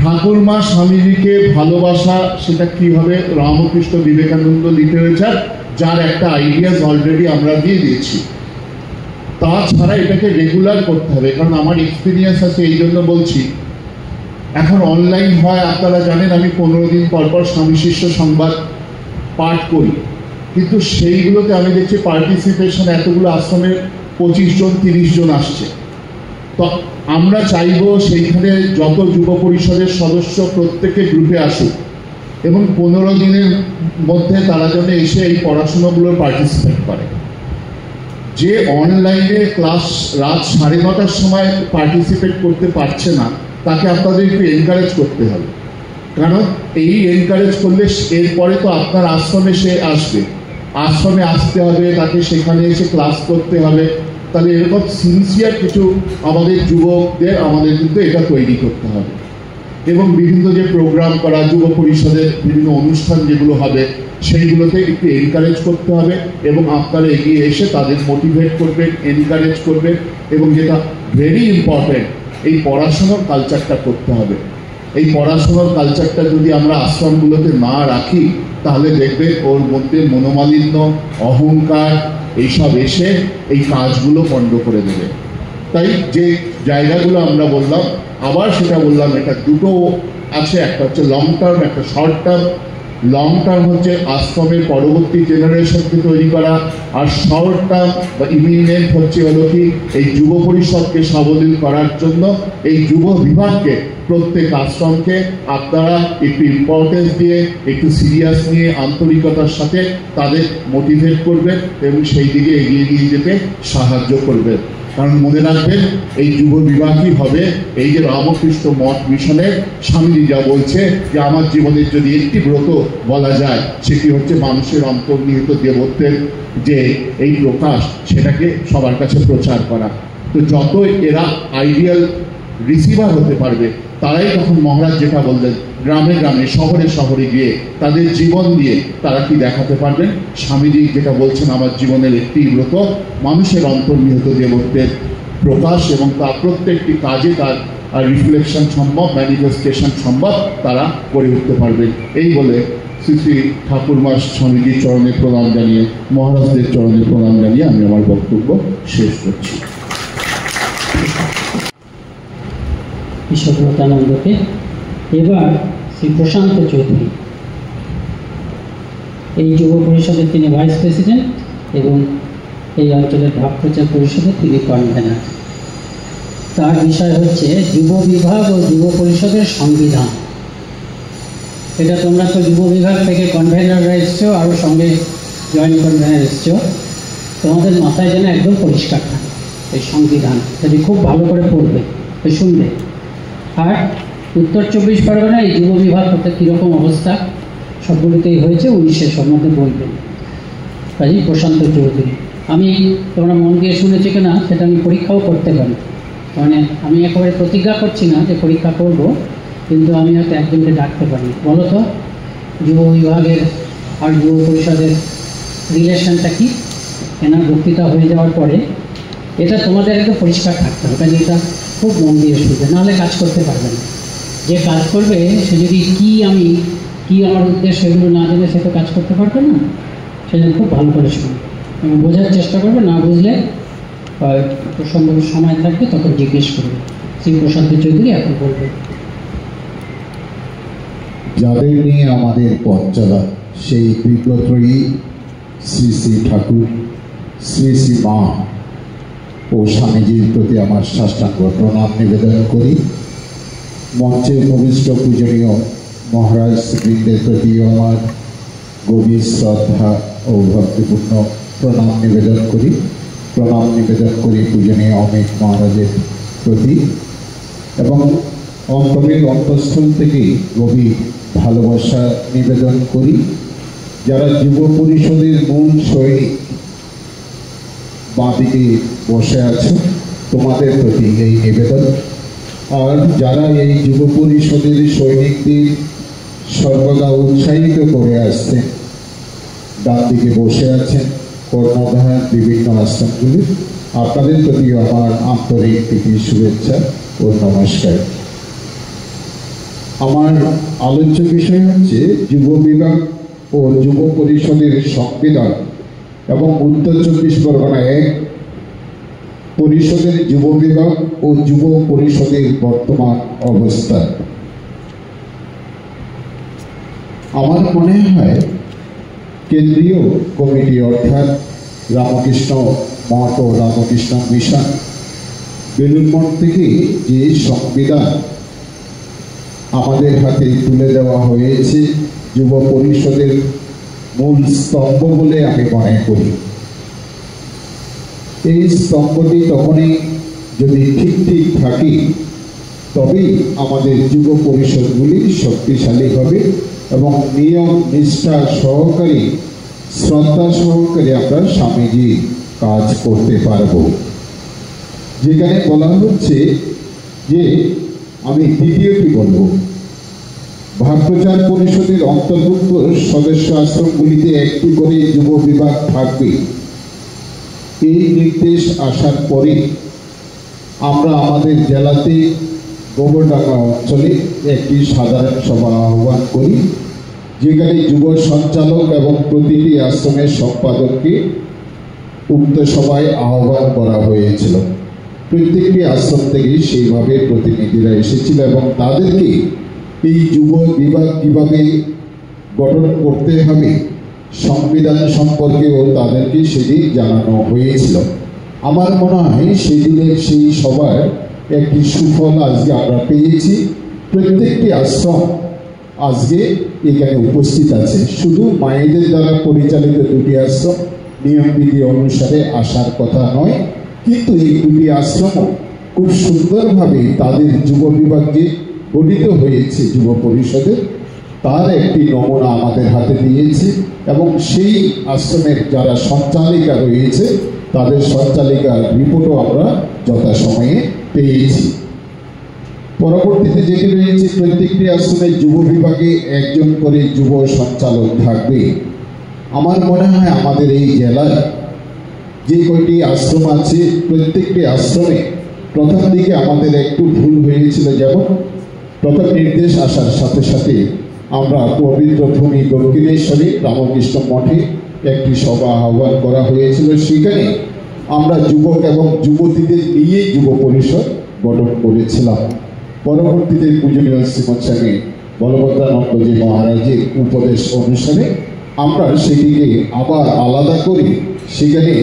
ঠাকুর মা স্বামীজিকে ভালোবাসা সেটা কি হবে, রামকৃষ্ণ বিবেকানন্দ লিটারেচার, যার একটা আইডিয়াস অলরেডি আমরা দিয়ে দিয়েছি। তাছাড়া এটাকে রেগুলার করতে হবে, কারণ আমার এক্সপিরিয়েন্স আছে, এই জন্য বলছি। এখন অনলাইন হয়, আপনারা জানেন আমি 15 দিন পর পর স্বামী শিষ্য সংবাদ পাঠ করি, কিন্তু সেইগুলোতে আমি দেখছি পার্টিসিপেশন এতগুলো আশ্রমের 25 জন 30 জন আসছে। তো আমরা চাইব সেইখানে যত যুব পরিষদের সদস্য প্রত্যেকে গ্রুপে আসুক এবং 15 দিনের মধ্যে তারা যেন এসে এই পড়াশোনাগুলোর পার্টিসিপেট করে। যে অনলাইনে ক্লাস রাত 9:30টার সময় পার্টিসিপেট করতে পারছে না, তাকে আপনাদের একটু এনকারেজ করতে হবে, কারণ এই এনকারেজ করলে এরপরে তো আপনার আশ্রমে সে আসবে, আশ্রমে আসতে হবে, তাকে সেখানে এসে ক্লাস করতে হবে। তাহলে এরকম সিনসিয়ার কিছু আমাদের যুবকদের আমাদের কিন্তু এটা তৈরি করতে হবে এবং বিভিন্ন যে প্রোগ্রাম করা, যুব পরিষদের বিভিন্ন অনুষ্ঠান যেগুলো হবে সেইগুলোতে একটু এনকারেজ করতে হবে এবং আপনারা এগিয়ে এসে তাদের মোটিভেট করবেন, এনকারেজ করবেন এবং যেটা ভেরি ইম্পর্টেন্ট, এই পড়াশোনার কালচারটা করতে হবে। এই পড়াশোনার কালচারটা যদি আমরা আশ্রমগুলোতে না রাখি, তাহলে দেখবেন ওর মধ্যে মনোমালিন্য, অহংকার এইসব এসে এই কাজগুলো বন্ধ করে দেবে। তাই যে জায়গাগুলো আমরা বললাম, আবার সেটা বললাম, এটা দুটো আছে, একটা হচ্ছে লং টার্ম, একটা শর্ট টার্ম। লং টার্ম হচ্ছে আশ্রমের পরবর্তী জেনারেশনকে তৈরি করা, আর শর্ট টার্ম বা ইমিডিয়েট হচ্ছে হলো কি এই যুব পরিষদকে সাবলীল করার জন্য এই যুব বিভাগকে প্রত্যেক আশ্রমকে আপনারা একটু ইম্পর্টেন্স দিয়ে, একটু সিরিয়াস নিয়ে, আন্তরিকতার সাথে তাদের মোটিভেট করবেন এবং সেই দিকে এগিয়ে নিয়ে যেতে সাহায্য করবেন। কারণ মনে রাখবেন, এই যুব বিভাগই হবে এই যে রামকৃষ্ণ মঠ মিশনের স্বামীজি যা বলছে যে আমার জীবনের যদি একটি ব্রত বলা যায়, সেটি হচ্ছে মানুষের অন্তর্নিহিত দেবত্বের যে এই প্রকাশ, সেটাকে সবার কাছে প্রচার করা। তো যত এরা আইডিয়াল রিসিভার হতে পারবে, তারাই তখন মহারাজ যেটা বললেন, গ্রামে গ্রামে, শহরে শহরে গিয়ে তাদের জীবন দিয়ে তারা কি দেখাতে পারবেন। স্বামীজি যেটা বলছেন, আমার জীবনের একটি ব্রত মানুষের অন্তর্নিহিত দেবত্বের প্রকাশ, এবং তার প্রত্যেকটি কাজে তার রিফ্লেকশন সম্ভব, ম্যানিফেস্টেশন সম্ভব, তারা করে উঠতে পারবেন। এই বলে শ্রী শ্রী ঠাকুরমা স্বামীজির চরণে প্রণাম জানিয়ে, মহারাজদের চরণে প্রণাম জানিয়ে আমি আমার বক্তব্য শেষ করছি। ঈশ্বরতানন্দকে। এবার শ্রী প্রশান্ত চৌধুরী, এই যুব পরিষদের তিনি ভাইস প্রেসিডেন্ট এবং এই অঞ্চলের ভাবপ্রচার পরিষদের তিনি কনভেনার। তার বিষয় হচ্ছে যুব বিভাগ ও যুব পরিষদের সংবিধান। এটা তোমরা তো যুব বিভাগ থেকে কনভেনাররা এসছো, আরও সঙ্গে জয়েন্ট কনভেনার এসছো, তোমাদের মাথায় যেন একদম পরিষ্কার থাকে এই সংবিধান, সেটি খুব ভালো করে পড়বে, শুনবে। আর উত্তর 24 পরগনায় এই যুব বিভাগ করতে কীরকম অবস্থা সবগুলোতেই হয়েছে, উনি সে সম্বন্ধে বলবেন। কাজী প্রশান্ত চৌধুরী, আমি তোমরা মন দিয়ে শুনেছি কিনা সেটা আমি পরীক্ষাও করতে পারি, মানে আমি একেবারে প্রতিজ্ঞা করছি না যে পরীক্ষা করব, কিন্তু আমি হয়তো একজনকে ডাকতে পারি। বলো তো, যুব বিভাগের আর যুব পরিষদের রিলেশনটা কি? এনার বক্তৃতা হয়ে যাওয়ার পরে এটা তোমাদের একটু পরিষ্কার থাকতে হবে, কাজে এটা খুব মন দিয়ে শুনবে, নাহলে কাজ করতে পারবে না। যে কাজ করবে সে যদি কি আমার উদ্দেশ্য এগুলো না জেনে সে তো কাজ করতে পারবে না। সেজন্য খুব ভালো করে শুনবে এবং বোঝার চেষ্টা করবে, না বুঝলে প্রসঙ্গ সময় থাকবে তখন জিজ্ঞেস করবে। শ্রী প্রশান্ত চৌধুরী এখন বলবে। যাদের নিয়ে আমাদের পথ চলা, সেই বিজ্ঞত্রয়ী শ্রী শ্রী ঠাকুর, শ্রী শ্রী মা ও স্বামীজির প্রতি আমার সাষ্টাঙ্গ প্রণাম নিবেদন করি। মঞ্চে উপবিষ্ট পূজনীয় মহারাজ বৃন্দের প্রতি আমার গভীর শ্রদ্ধা ও ভক্তিপূর্ণ প্রণাম নিবেদন করি। প্রণাম নিবেদন করি পূজনীয় অমিত মহারাজের প্রতি এবং অন্তরের অন্তঃস্থল থেকে গভীর ভালোবাসা নিবেদন করি। যারা যুব পরিষদের মূল সৈনিক বাঁদিকে বসে আছে, তোমাদের প্রতি এই নিবেদন। আর যারা এই যুব পরিষদের সৈনিকদের সর্বদা উৎসাহিত করে আসছেন, ডান দিকে বসে আছেন কর্ণধার বিভিন্ন আশ্রমগুলি, আপনাদের প্রতি আমার আন্তরিক প্রীতি, শুভেচ্ছা ও নমস্কার। আমার আলোচ্য বিষয় হচ্ছে যুব বিভাগ ও যুব পরিষদের সংবিধান এবং উত্তর 24 পরগনা 1 পরিষদের যুব বিভাগ ও যুব পরিষদের বর্তমান অবস্থা। আমার মনে হয় কেন্দ্রীয় কমিটি অর্থাৎ রামকৃষ্ণ মঠ ও রামকৃষ্ণ মিশন বেলুড় মঠ থেকে যে সংবিধান আমাদের হাতে তুলে দেওয়া হয়েছে যুব পরিষদের মূল স্তম্ভ বলে আমি মনে করি। এই স্তম্ভটি তখনই যদি ঠিক থাকে তবেই আমাদের যুব পরিষদগুলি শক্তিশালী হবে এবং নিয়ম নিষ্ঠা সহকারে শ্রদ্ধা সহকারে আমরা স্বামীজি কাজ করতে পারব। যেখানে বলা হচ্ছে যে আমি দ্বিতীয়টি বলব, ভাবপ্রচার পরিষদের অন্তর্ভুক্ত সদস্য আশ্রমগুলিতে একটি করে যুব বিভাগ থাকবে। এই নির্দেশ আসার পরে আমরা আমাদের জেলাতে গোবরডাঙ্গা অঞ্চলে একটি সাধারণ সভা আহ্বান করি, যেখানে যুব সঞ্চালক এবং প্রতিটি আশ্রমের সম্পাদককে উক্ত সভায় আহ্বান করা হয়েছিল। প্রত্যেকটি আশ্রম থেকে সেইভাবে প্রতিনিধিরা এসেছিল এবং তাদেরকে এই যুব বিভাগ কীভাবে গঠন করতে হবে সংবিধান সম্পর্কেও তাদেরকে সেদিন জানানো হয়েছিল। আমার মনে হয় সেদিনের সেই সভার একটি সুফল আজকে আমরা পেয়েছি। প্রত্যেকটি আশ্রম আজকে এখানে উপস্থিত আছে। শুধু মায়েদের দ্বারা পরিচালিত দুটি আশ্রম নিয়মবিধি অনুসারে আসার কথা নয়, কিন্তু এই দুটি আশ্রমও খুব সুন্দরভাবে তাদের যুব বিভাগে গঠিত হয়েছে যুব পরিষদের, তার একটি নমুনা আমাদের হাতে দিয়েছে এবং সেই আশ্রমের যারা সঞ্চালিকা রয়েছে তাদের সঞ্চালিকার রিপোর্টও আমরা যথাসময়ে পেয়েছি। পরবর্তীতে যেটি রয়েছে, প্রত্যেকটি আশ্রমের যুব বিভাগে একজন করে যুব সঞ্চালক থাকবে। আমার মনে হয় আমাদের এই জেলায় যে কয়টি আশ্রম আছে প্রত্যেকটি আশ্রমে প্রথম দিকে আমাদের একটু ভুল হয়েছিল। যেমন প্রথম নির্দেশ আসার সাথে সাথে আমরা পবিত্র ভূমি দক্ষিণেশ্বরী রামকৃষ্ণ মঠে একটি সভা আহ্বান করা হয়েছিল। সেখানে আমরা যুবক এবং যুবতীদের নিয়ে যুব পরিষদ গঠন করেছিলাম। পরবর্তীতে পূজনীয় শ্রীমৎ স্বামী বলভদ্রানন্দজি মহারাজের উপদেশ অনুসারে আমরা সেটিকে আবার আলাদা করে সেখানে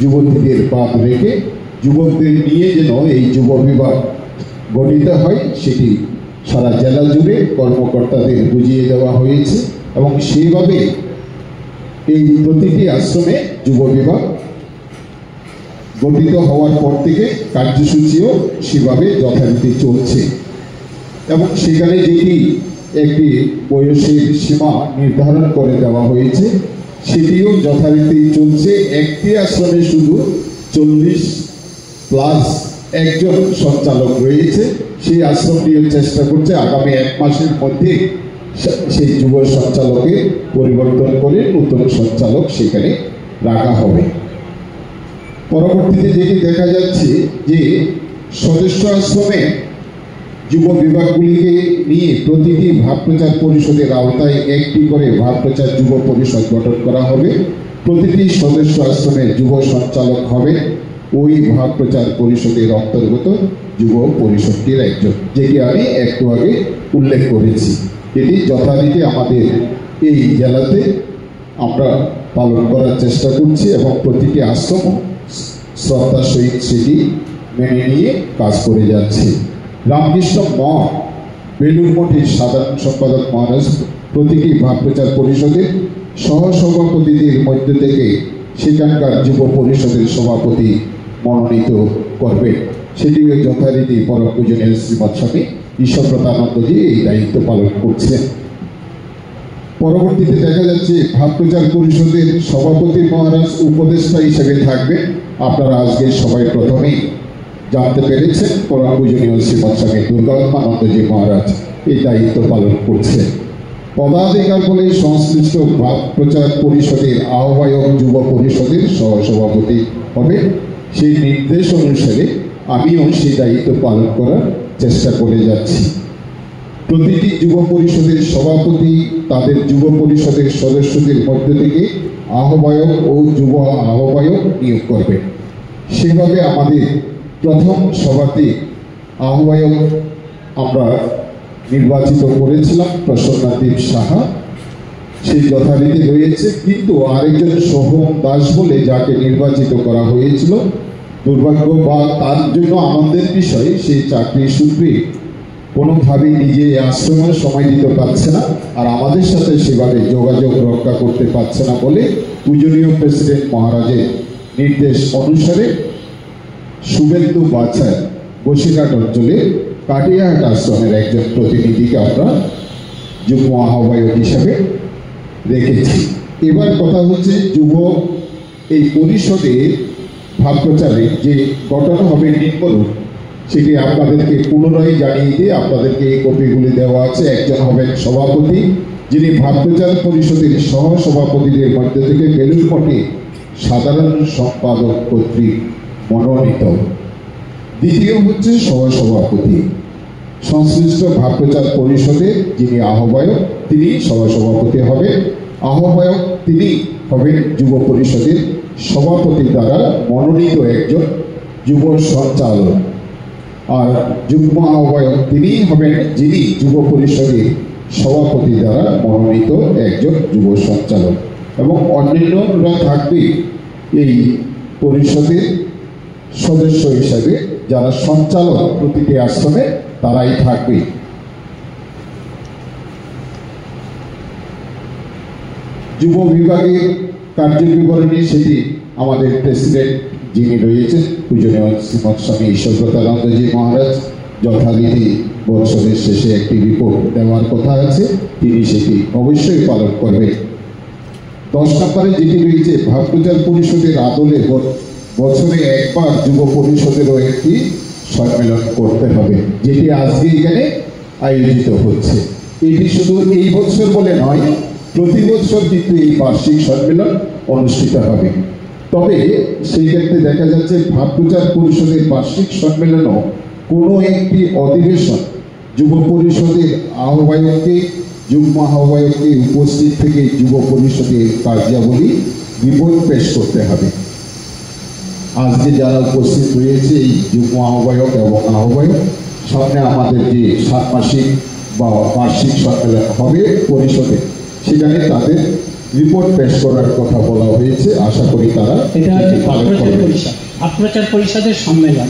যুবতীদের বাদ রেখে যুবকদের নিয়ে যেন এই যুব বিভাগ গঠিত হয় সেটি সারা জেলা জুড়ে কর্মকর্তাদের বুঝিয়ে দেওয়া হয়েছে এবং সেইভাবে এই প্রতিটি আশ্রমে যুব বিভাগ গঠিত হওয়ার পর থেকে কার্যসূচিও সেভাবে যথারীতি চলছে এবং সেখানে যেটি একটি বয়সের সীমা নির্ধারণ করে দেওয়া হয়েছে সেটিও যথারীতি চলছে। একটি আশ্রমে শুধু 40+ একজন সঞ্চালক রয়েছে। সেই আশ্রমটিও চেষ্টা করছে আগামী 1 মাসের মধ্যে সেই যুব সঞ্চালকের পরিবর্তন করে নতুন সঞ্চালক সেখানে রাখা হবে। পরবর্তীতে যেটি দেখা যাচ্ছে যে সদস্য আশ্রমে যুব বিভাগগুলিকে নিয়ে প্রতিটি ভাবপ্রচার পরিষদের আওতায় একটি করে ভাবপ্রচার যুব পরিষদ গঠন করা হবে। প্রতিটি সদস্য আশ্রমের যুব সঞ্চালক হবে ওই ভাবপ্রচার পরিষদের অন্তর্গত যুব পরিষদটির একজন, যেটি আমি একটু আগে উল্লেখ করেছি। এটি যথারীতি আমাদের এই জেলাতে আমরা পালন করার চেষ্টা করছি এবং প্রতিটি আশ্রম শ্রদ্ধার সহিত সেটি মেনে নিয়ে কাজ করে যাচ্ছে। রামকৃষ্ণ মঠ বেলুড় মঠের সাধারণ সম্পাদক মহারাজ প্রতিটি ভাবপ্রচার পরিষদের সহসভাপতিদের মধ্য থেকে সেখানকার যুব পরিষদের সভাপতি মনোনীত করবেন। সেটিও যথারীতি পরম পূজনীয় শ্রীমৎ স্বামী ঈশ্বরপ্রতানন্দজি এই দায়িত্ব পালন করছেন। পরবর্তীতে দেখা যাচ্ছে ভাবপ্রচার পরিষদের সভাপতি মহারাজ উপদেষ্টা হিসেবে থাকবেন। আপনারা আজকে সবাই প্রথমেই জানতে পেরেছেন পরম পূজনীয় শ্রীমৎ স্বামী দুর্গাত্মানন্দজি মহারাজ এই দায়িত্ব পালন করছেন। পদাধিকার বলে সংশ্লিষ্ট ভাবপ্রচার পরিষদের আহ্বায়ক যুব পরিষদের সহসভাপতি হবে। সেই নির্দেশ অনুসারে আমিও সেই দায়িত্ব পালন করার চেষ্টা করে যাচ্ছি। প্রতিটি যুব পরিষদের সভাপতি তাদের যুব পরিষদের সদস্যদের মধ্য থেকে আহ্বায়ক ও যুব আহ্বায়ক নিয়োগ করবে। সেভাবে আমাদের প্রথম সভাতে আহ্বায়ক আমরা নির্বাচিত করেছিলাম প্রসন্নদীপ সাহা, সেই যথারীতি রয়েছে। কিন্তু আরেকজন সোহম দাস বলে যাকে নির্বাচিত করা হয়েছিল, দুর্ভাগ্য বা তার জন্য আনন্দের বিষয়, সেই চাকরির সূত্রে কোনোভাবেই নিজে আশ্রমে সময় দিতে পারছে না, আর আমাদের সাথে সেভাবে যোগাযোগ রক্ষা করতে পারছে না বলে পূজনীয় প্রেসিডেন্ট মহারাজের নির্দেশ অনুসারে শুভেন্দু বাছাই বসিরহাট অঞ্চলে কাটিয়াহাট আশ্রমের একজন প্রতিনিধিকে আমরা যুগ্ম আহ্বায়ক হিসাবে রেখেছি। এবার কথা হচ্ছে যুব এই পরিষদে ভাব প্রচারে যে গঠন হবে নিম্নরূপ, সেটি আপনাদেরকে পুনরায় জানিয়ে দিয়ে আপনাদেরকে এই কপিগুলি দেওয়া আছে। একজন হবেন সভাপতি, যিনি ভাব প্রচার পরিষদের সহ সভাপতিদের মধ্যে থেকে বেলুর মঠে সাধারণ সম্পাদক কর্তৃক মনোনীত। দ্বিতীয় হচ্ছে সহসভাপতি, সংশ্লিষ্ট ভাব প্রচার পরিষদের যিনি আহ্বায়ক তিনি সহসভাপতি হবেন। আহ্বায়ক তিনি হবেন যুব পরিষদের সভাপতি দ্বারা মনোনীত একজন যুব সঞ্চালক, আর যুগ্ম আহ্বায়ক তিনি হবেন যিনি যুব পরিষদের সভাপতি দ্বারা মনোনীত একজন যুব সঞ্চালক, এবং অন্যান্যরা থাকবে এই পরিষদের সদস্য হিসাবে, যারা সঞ্চালক প্রতিটি আশ্রমে তারাই থাকবে। যুব বিভাগের কার্যবিবরণী সেটি আমাদের প্রেসিডেন্ট যিনি রয়েছেন পূজনীয় শ্রীমৎ স্বামী ঈশ্বরপ্রতানন্দজি মহারাজ যথারীতি বছরের শেষে একটি রিপোর্ট দেওয়ার কথা আছে, তিনি সেটি অবশ্যই পালন করবেন। 10 নম্বরে যেটি রয়েছে ভাব প্রচার পরিষদের আদলে বছরে একবার যুব পরিষদেরও একটি সম্মেলন করতে হবে, যেটি আজকে এখানে আয়োজিত হচ্ছে। এটি শুধু এই বছর বলে নয়, প্রতি বছর কিন্তু এই বার্ষিক সম্মেলন অনুষ্ঠিত হবে। তবে সেই ক্ষেত্রে দেখা যাচ্ছে ভাব প্রচার পরিষদের বার্ষিক সম্মেলনও কোনো একটি অধিবেশন যুব পরিষদের আহ্বায়ককে যুগ্ম আহ্বায়ককে উপস্থিত থেকে যুব পরিষদের কার্যাবলী রিপোর্ট পেশ করতে হবে। আজকে যারা উপস্থিত রয়েছে এই যুগ্ম আহ্বায়ক এবং আহ্বায়ক, সামনে আমাদের যে 7 মাসিক বা বার্ষিক সম্মেলন হবে পরিষদে, সেখানে তাদের রিপোর্ট পেশ করার কথা বলা হয়েছে। আশা করি তারা এটা হচ্ছে ভাব প্রচার পরিষদের সম্মেলন,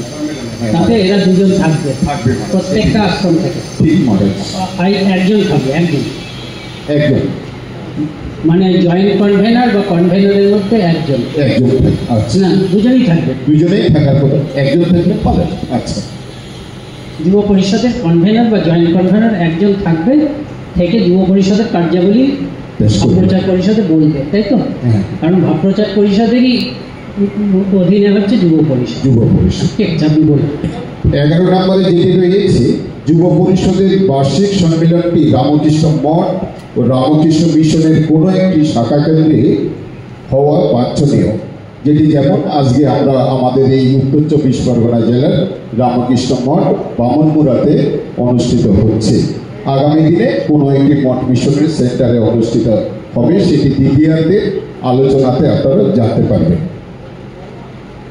তাতে এরা দুজন থাকবে প্রত্যেকটা আশ্রম থেকে। ঠিক মহারাজ, একজন থাকবে, একজন মানে জয়েন্ট কনভেনার বা কনভেনারের মধ্যে একজন আচ্ছা না, দুজনেই থাকবে, দুজনেই থাকার কথা, একজন থাকলে ভালো। আচ্ছা, যুব পরিষদের কনভেনার বা জয়েন্ট কনভেনার একজন থাকবে, থেকে যুব পরিষদের কার্যাবলী ভাব প্রচার পরিষদে বলবে, তাই তো? কারণ ভাব প্রচার পরিষদেরই অধীনে হচ্ছে যুব পরিষদ। ঠিক আছে, আপনি বলুন। 11 নম্বরে যেটি রয়েছে যুব পরিষদের বার্ষিক সম্মেলনটি রামকৃষ্ণ মঠ ও রামকৃষ্ণ মিশনের কোনো একটি শাখা কেন্দ্রে হওয়া বাঞ্ছনীয়, যেটি যেমন আজকে আমরা আমাদের এই উত্তর 24 পরগনা জেলার রামকৃষ্ণ মঠ বামনমুড়াতে অনুষ্ঠিত হচ্ছে। আগামী দিনে কোনো একটি মঠ মিশনের সেন্টারে অনুষ্ঠিত হবে, সেটি দ্বিতীয়ার্ধের আলোচনাতে আপনারা জানতে পারবেন।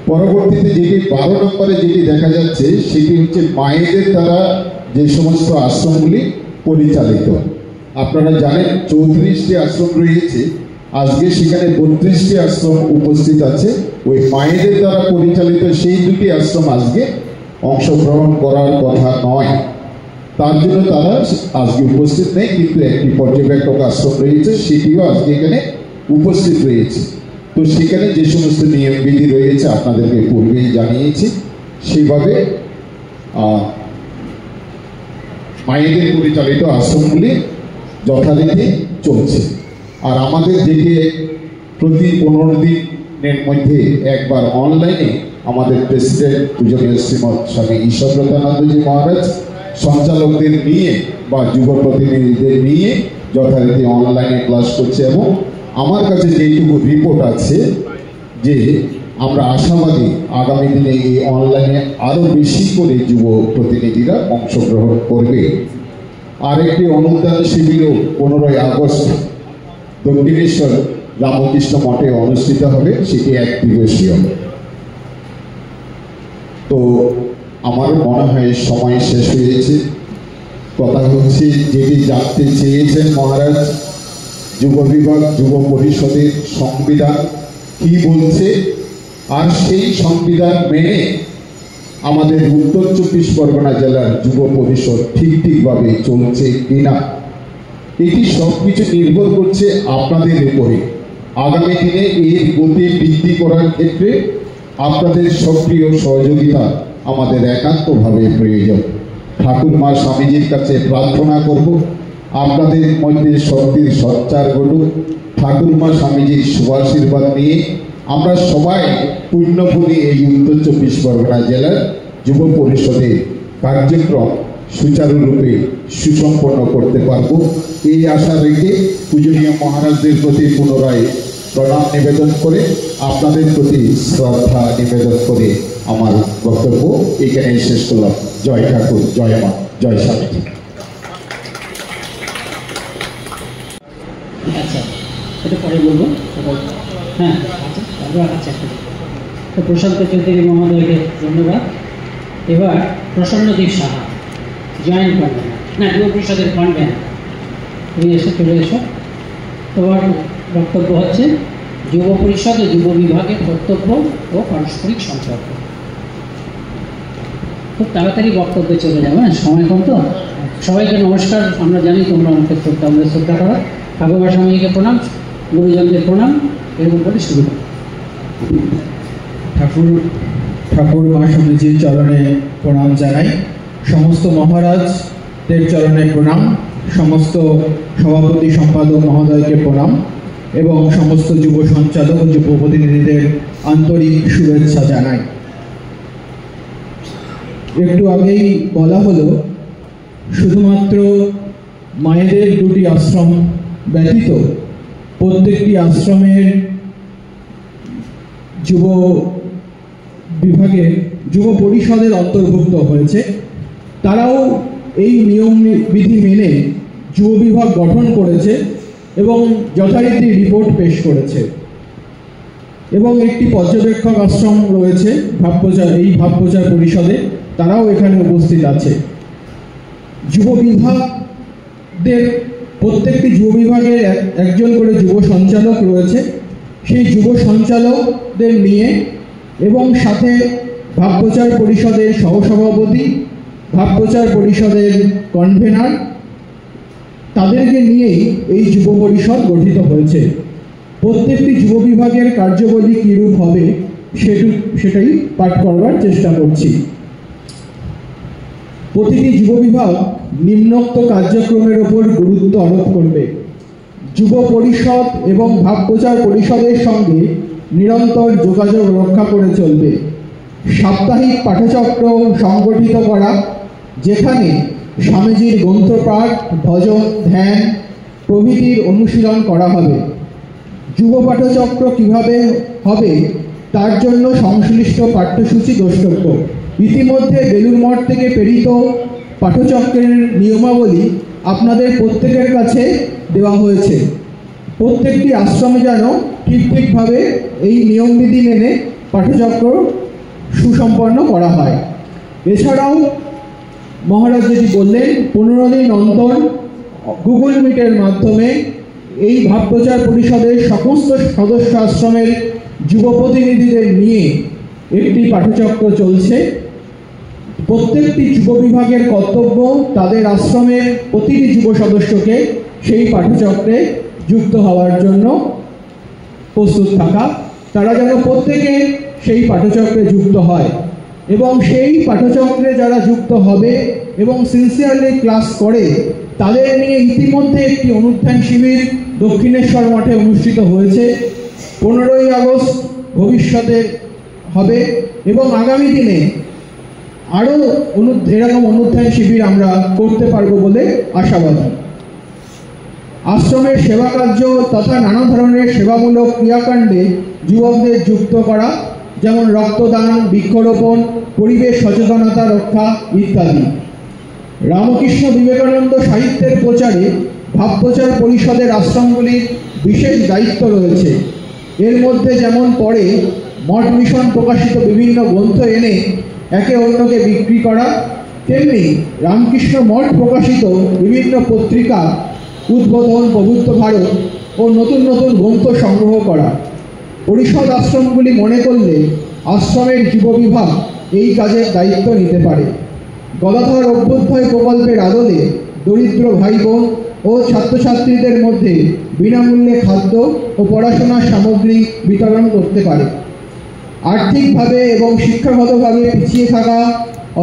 পরবর্তীতে যেটি 12 নম্বরে যেটি দেখা যাচ্ছে সেটি হচ্ছে মায়েদের দ্বারা যে সমস্ত আশ্রমগুলি পরিচালিত। আপনারা জানেন 34টি আশ্রম রয়েছে, আজকে সেখানে 32টি আশ্রম উপস্থিত আছে। ওই মায়েদের দ্বারা পরিচালিত সেই 2টি আশ্রম আজকে অংশগ্রহণ করার কথা নয়, তার জন্য তারা আজকে উপস্থিত নেই, কিন্তু একটি পর্যবেক্ষক আশ্রম রয়েছে, সেটিও আজকে এখানে উপস্থিত রয়েছে। তো সেখানে যে সমস্ত নিয়মবিধি রয়েছে আপনাদেরকে পূর্বেই জানিয়েছি, সেইভাবে মায়েদের পরিচালিত আশ্রমগুলি যথারীতি চলছে। আর আমাদের যেটি প্রতি 15 দিনের মধ্যে একবার অনলাইনে আমাদের প্রেসিডেন্ট পূজনীয় শ্রীমৎ স্বামী ঈশ্বরপ্রতানন্দজি মহারাজ সঞ্চালকদের নিয়ে বা যুব প্রতিনিধিদের নিয়ে যথারীতি অনলাইনে ক্লাস করছে, এবং আমার কাছে যেটুকু রিপোর্ট আছে যে আমরা আশাবাদী আগামী দিনে এই অনলাইনে আরও বেশি করে যুব প্রতিনিধিরা অংশগ্রহণ করবে। আরেকটি অনুদান শিবিরও 15 আগস্ট দক্ষিণেশ্বর রামকৃষ্ণ মঠে অনুষ্ঠিত হবে, সেটি 1 দিবসীয়। তো আমার মনে হয় সময় শেষ হয়েছে। কথা হচ্ছে যেটি জানতে চেয়েছেন মহারাজ, যুব বিভাগ যুব পরিষদের সংবিধান কি বলছে, আর সেই সংবিধান মেনে আমাদের উত্তর 24 পরগনা জেলার যুব পরিষদ ঠিকভাবে চলছে কিনা, এটি সব কিছু নির্ভর করছে আপনাদের উপরে। আগামী দিনে এর গতি বৃদ্ধি করার ক্ষেত্রে আপনাদের সক্রিয় সহযোগিতা আমাদের একান্তভাবে প্রয়োজন। ঠাকুর মা স্বামীজির কাছে প্রার্থনা করব আপনাদের মধ্যে শক্তির সঞ্চার ঘটুক। ঠাকুর মা স্বামীজির শুভাশীর্বাদ নিয়ে আমরা সবাই পুণ্যভূমি এই উত্তর 24 পরগনা জেলার যুব পরিষদের কার্যক্রম সুচারুরূপে সুসম্পন্ন করতে পারব, এই আশা রেখে পূজনীয় মহারাজদের প্রতি পুনরায় প্রণাম নিবেদন করে আপনাদের প্রতি শ্রদ্ধা নিবেদন করে আমার বক্তব্য এখানেই শেষ করলাম। জয় ঠাকুর, জয় মা, জয় স্বামীজি। আচ্ছা, এটা পরে বলবো। হ্যাঁ, আচ্ছা, তো প্রশান্ত চৌধুরী মহোদয়কে ধন্যবাদ। এবার প্রসন্নদীপ সাহা, জয়েন্ট কনভেনার, না যুব পরিষদের কনভেনার, তুমি চলে এসো। তোমার বক্তব্য হচ্ছে যুব পরিষদ ও যুব বিভাগের কর্তব্য ও পারস্পরিক সম্পর্ক। খুব তাড়াতাড়ি বক্তব্যে চলে যাবো, হ্যাঁ, সময় কম তো। সবাইকে নমস্কার। আমরা জানি তোমরা আমাকে শ্রদ্ধা করো। ঠাকুর স্বামীজিকে প্রণাম, গুরুজনদের প্রণাম, এরকম করে শুরু করো। ঠাকুর মা স্বামীজির চরণে প্রণাম জানাই, সমস্ত মহারাজদের চরণে প্রণাম, সমস্ত সভাপতি সম্পাদক মহোদয়কে প্রণাম এবং সমস্ত যুব সঞ্চালক ও যুব প্রতিনিধিদের আন্তরিক শুভেচ্ছা জানাই। একটু আগেই বলা হলো শুধুমাত্র মায়েদের দুটি আশ্রম ব্যতীত প্রত্যেকটি আশ্রমের যুব বিভাগে যুব পরিষদের অন্তর্ভুক্ত হয়েছে। তারাও এই নিয়ম বিধি মেনে যুব বিভাগ গঠন করেছে এবং যথারীতি রিপোর্ট পেশ করেছে। এবং একটি পর্যবেক্ষক আশ্রম রয়েছে ভাবপ্রচার পরিষদে, তারাও এখানে উপস্থিত আছে। যুব বিভাগদের প্রত্যেকটি যুব বিভাগের একজন করে যুব সঞ্চালক রয়েছে। সেই যুব সঞ্চালকদের নিয়ে এবং সাথে ভাবপ্রচার পরিষদের সহসভাপতি, ভাবপ্রচার পরিষদের কনভেনার, তাদেরকে নিয়েই এই যুব পরিষদ গঠিত হয়েছে। প্রত্যেকটি যুব বিভাগের কার্যাবলী কীরূপ হবে সেটাই পাঠ করবার চেষ্টা করছি। প্রতিটি যুব বিভাগ নিম্নোক্ত কার্যক্রমের ওপর গুরুত্ব আরোপ করবে। যুব পরিষদ এবং ভাবপ্রচার পরিষদের সঙ্গে নিরন্তর যোগাযোগ রক্ষা করে চলবে। সাপ্তাহিক পাঠচক্র সংগঠিত করা, যেখানে স্বামীজির গ্রন্থপাঠ, ভজন, ধ্যান প্রভৃতির অনুশীলন করা হবে। যুব পাঠচক্র কিভাবে হবে তার জন্য সংশ্লিষ্ট পাঠ্যসূচি দ্রষ্টব্য। ইতিমধ্যে বেলুড় মঠ থেকে প্রেরিত পাঠচক্রের নিয়মাবলী আপনাদের প্রত্যেকের কাছে দেওয়া হয়েছে। প্রত্যেকটি আশ্রমে যেন ঠিকভাবে এই নিয়মবিধি মেনে পাঠচক্র সুসম্পন্ন করা হয়। এছাড়াও মহারাজ যেটি বললেন, 15 দিন অন্তর গুগল মিটের মাধ্যমে এই ভাবপ্রচার পরিষদের সমস্ত সদস্য আশ্রমের যুব প্রতিনিধিদের নিয়ে একটি পাঠচক্র চলছে। প্রত্যেকটি যুব বিভাগের কর্তব্য তাদের আশ্রমের প্রতিটি যুব সদস্যকে সেই পাঠচক্রে যুক্ত হওয়ার জন্য প্রস্তুত থাকা। তারা যেন প্রত্যেকে সেই পাঠচক্রে যুক্ত হয় এবং সেই পাঠচক্রে যারা যুক্ত হবে এবং সিনসিয়ারলি ক্লাস করে, তাদের নিয়ে ইতিমধ্যে একটি অনুধ্যান শিবির দক্ষিণেশ্বর মঠে অনুষ্ঠিত হয়েছে। 15ই আগস্ট ভবিষ্যতে হবে এবং আগামী দিনে আরও এরকম অনুধ্যান শিবির আমরা করতে পারবো বলে আশাবাদী। আশ্রমের সেবা কার্য তথা নানা ধরনের সেবামূলক ক্রিয়াকাণ্ডে যুবকদের যুক্ত করা, যেমন রক্তদান, বৃক্ষরোপণ, পরিবেশ সচেতনতা রক্ষা ইত্যাদি। রামকৃষ্ণ বিবেকানন্দ সাহিত্যের প্রচারে ভাবপ্রচার পরিষদের আশ্রমগুলির বিশেষ দায়িত্ব রয়েছে। এর মধ্যে যেমন পড়ে মঠ মিশন প্রকাশিত বিভিন্ন গ্রন্থ এনে একে অন্যকে বিক্রি করা, তেমনি রামকৃষ্ণ মঠ প্রকাশিত বিভিন্ন পত্রিকা, উদ্বোধন, প্রবুদ্ধ ভারত ও নতুন নতুন গ্রন্থ সংগ্রহ করা। পরিষদ আশ্রমগুলি মনে করলে আশ্রমের যুব বিভাগ এই কাজের দায়িত্ব নিতে পারে। গদাধর অভ্যুদয় প্রকল্পের আদলে দরিদ্র ভাই বোন ও ছাত্রছাত্রীদের মধ্যে বিনামূল্যে খাদ্য ও পড়াশোনার সামগ্রী বিতরণ করতে পারে। আর্থিকভাবে এবং শিক্ষাগতভাবে পিছিয়ে থাকা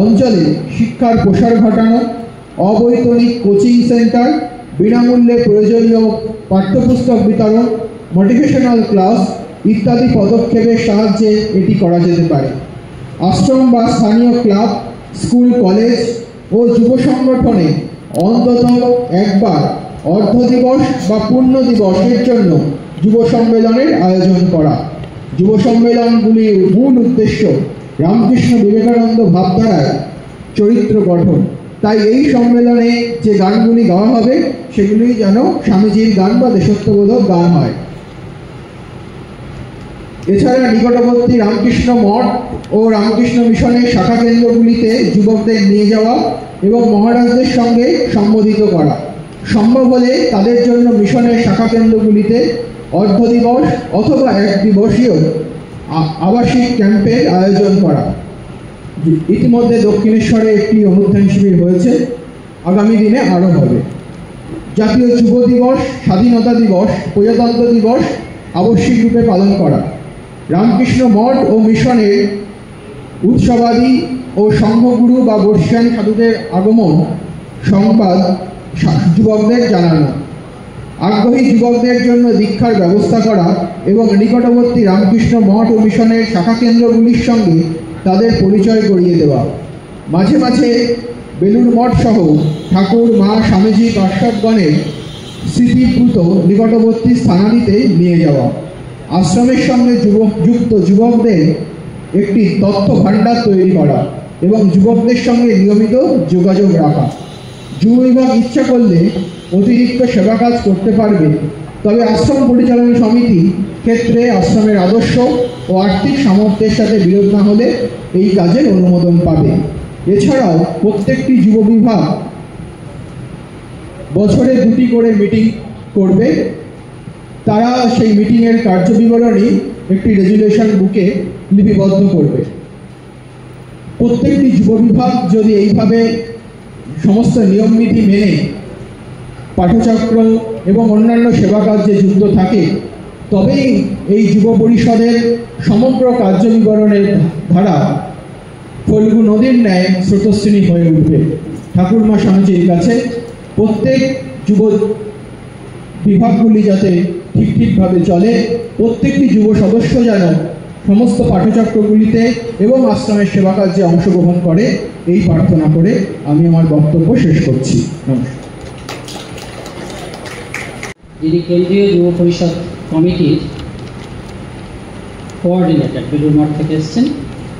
অঞ্চলে শিক্ষার প্রসার ঘটানো, অবৈতনিক কোচিং সেন্টার, বিনামূল্যে প্রয়োজনীয় পাঠ্যপুস্তক বিতরণ, মোটিভেশনাল ক্লাস ইত্যাদি পদক্ষেপের সাহায্যে এটি করা যেতে পারে। আশ্রম বা স্থানীয় ক্লাব, স্কুল, কলেজ ও যুব সংগঠনে অন্তত একবার অর্ধ দিবস বা পূর্ণ দিবসের জন্য যুব সম্মেলনের আয়োজন করা। যুব সম্মেলনগুলির মূল উদ্দেশ্য রামকৃষ্ণ বিবেকানন্দ ভাবধারায় চরিত্র গঠন। তাই এই সম্মেলনে যে গানগুলি গাওয়া হবে সেগুলি যেন স্বামীজির গান বা দেশত্ববোধক গান হয়। এছাড়া নিকটবর্তী রামকৃষ্ণ মঠ ও রামকৃষ্ণ মিশনের শাখা কেন্দ্রগুলিতে যুবকদের নিয়ে যাওয়া এবং মহারাজদের সঙ্গে সম্বোধিত করা। সম্ভব হলে তাদের জন্য মিশনের শাখা কেন্দ্রগুলিতে অর্ধ দিবস অথবা এক দিবসীয় আবাসিক ক্যাম্পের আয়োজন করা। ইতিমধ্যে দক্ষিণেশ্বরে একটি অনুধ্যান শিবির হয়েছে, আগামী দিনে আরও হবে। জাতীয় যুব দিবস, স্বাধীনতা দিবস, প্রজাতন্ত্র দিবস আবশ্যিক রূপে পালন করা। রামকৃষ্ণ মঠ ও মিশনের উৎসবাদী ও সংঘগুরু বা বর্ষিয়ান সাধুদের আগমন সংবাদ যুবকদের জানানো। আগ্রহী যুবকদের জন্য দীক্ষার ব্যবস্থা করা এবং নিকটবর্তী রামকৃষ্ণ মঠ ও মিশনের শাখা কেন্দ্রগুলির সঙ্গে তাদের পরিচয় করিয়ে দেওয়া। মাঝে মাঝে বেলুড় মঠ সহ ঠাকুর, মা, স্বামীজি, পার্শ্বদগণের স্মৃতিপ্রুত নিকটবর্তী স্থানাদিতে নিয়ে যাওয়া। আশ্রমের সঙ্গে যুক্ত যুবকদের একটি তথ্য ভাণ্ডার তৈরি করা এবং যুবকদের সঙ্গে নিয়মিত যোগাযোগ রাখা। যুব বিভাগ ইচ্ছা করলে অতিরিক্ত সেবা কাজ করতে পারবে, তবে আশ্রম পরিচালনা সমিতি ক্ষেত্রে আশ্রমের আদর্শ ও আর্থিক সামর্থ্যের সাথে বিরোধ না হলে এই কাজের অনুমোদন পাবে। এছাড়াও প্রত্যেকটি যুব বিভাগ বছরে 2টি করে মিটিং করবে। তারা সেই মিটিংয়ের কার্যবিবরণী একটি রেজুলেশন বুকে লিপিবদ্ধ করবে। প্রত্যেকটি যুব বিভাগ যদি এইভাবে সমস্ত নিয়মনীতি মেনে পাঠচক্র এবং অন্যান্য সেবা কার্যে যুক্ত থাকে, তবেই এই যুব পরিষদের সমগ্র কার্যবিবরণের ধারা ফল্গু নদীর ন্যায় স্রোতস্বিনী হয়ে উঠবে। ঠাকুরমা স্বামীজির কাছে প্রত্যেক যুব বিভাগগুলি যাতে ঠিকভাবে চলে, প্রত্যেকটি যুব সদস্য যেন সমস্ত পাঠচক্রগুলিতে এবং আশ্রমের সেবা কার্যে অংশগ্রহণ করে, এই প্রার্থনা করে আমি আমার বক্তব্য শেষ করছি। নমস্কার। যিনি কেন্দ্রীয় যুব পরিষদ কমিটির কোঅর্ডিনেটর বেলুড় মঠ থেকে এসেছেন,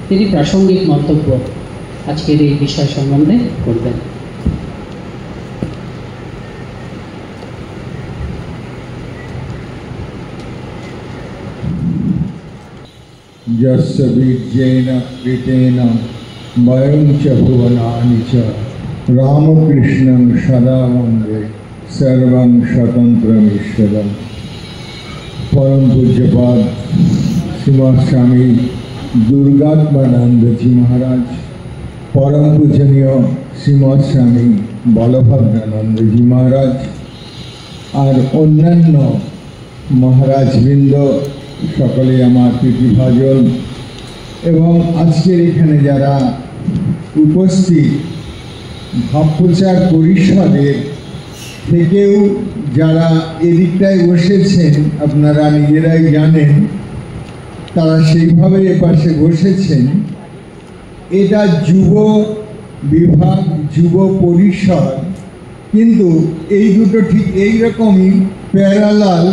তিনি প্রাসঙ্গিক মন্তব্য আজকের এই বিষয় সম্বন্ধে করবেন। यस्य बीजेन कृतेन वयं च भुवनानि च रामकृष्णं सदा वन्दे सर्वं स्वतन्त्रमीश्वरम्। परम पूज्यपाद श्रीमद स्वामी दुर्गात्मानंद जी महाराज, परम पूजनीय श्रीमद स्वामी बलभद्रानंद जी महाराज और अन्यान्य महाराजबृंद सकले आमार प्रीतिभाजन एवं आजकेर एखाने जारा उपस्थित भावप्रचार परिषदेर থেকেও যারা এদিকটায় বসেছেন আপনারা নিজেরাই জানেন, তারা সেইভাবে এপাশে বসেছেন। এটা যুব বিভাগ, যুব পরিষদ, কিন্তু এই দুটো ঠিক এইরকমই প্যারালাল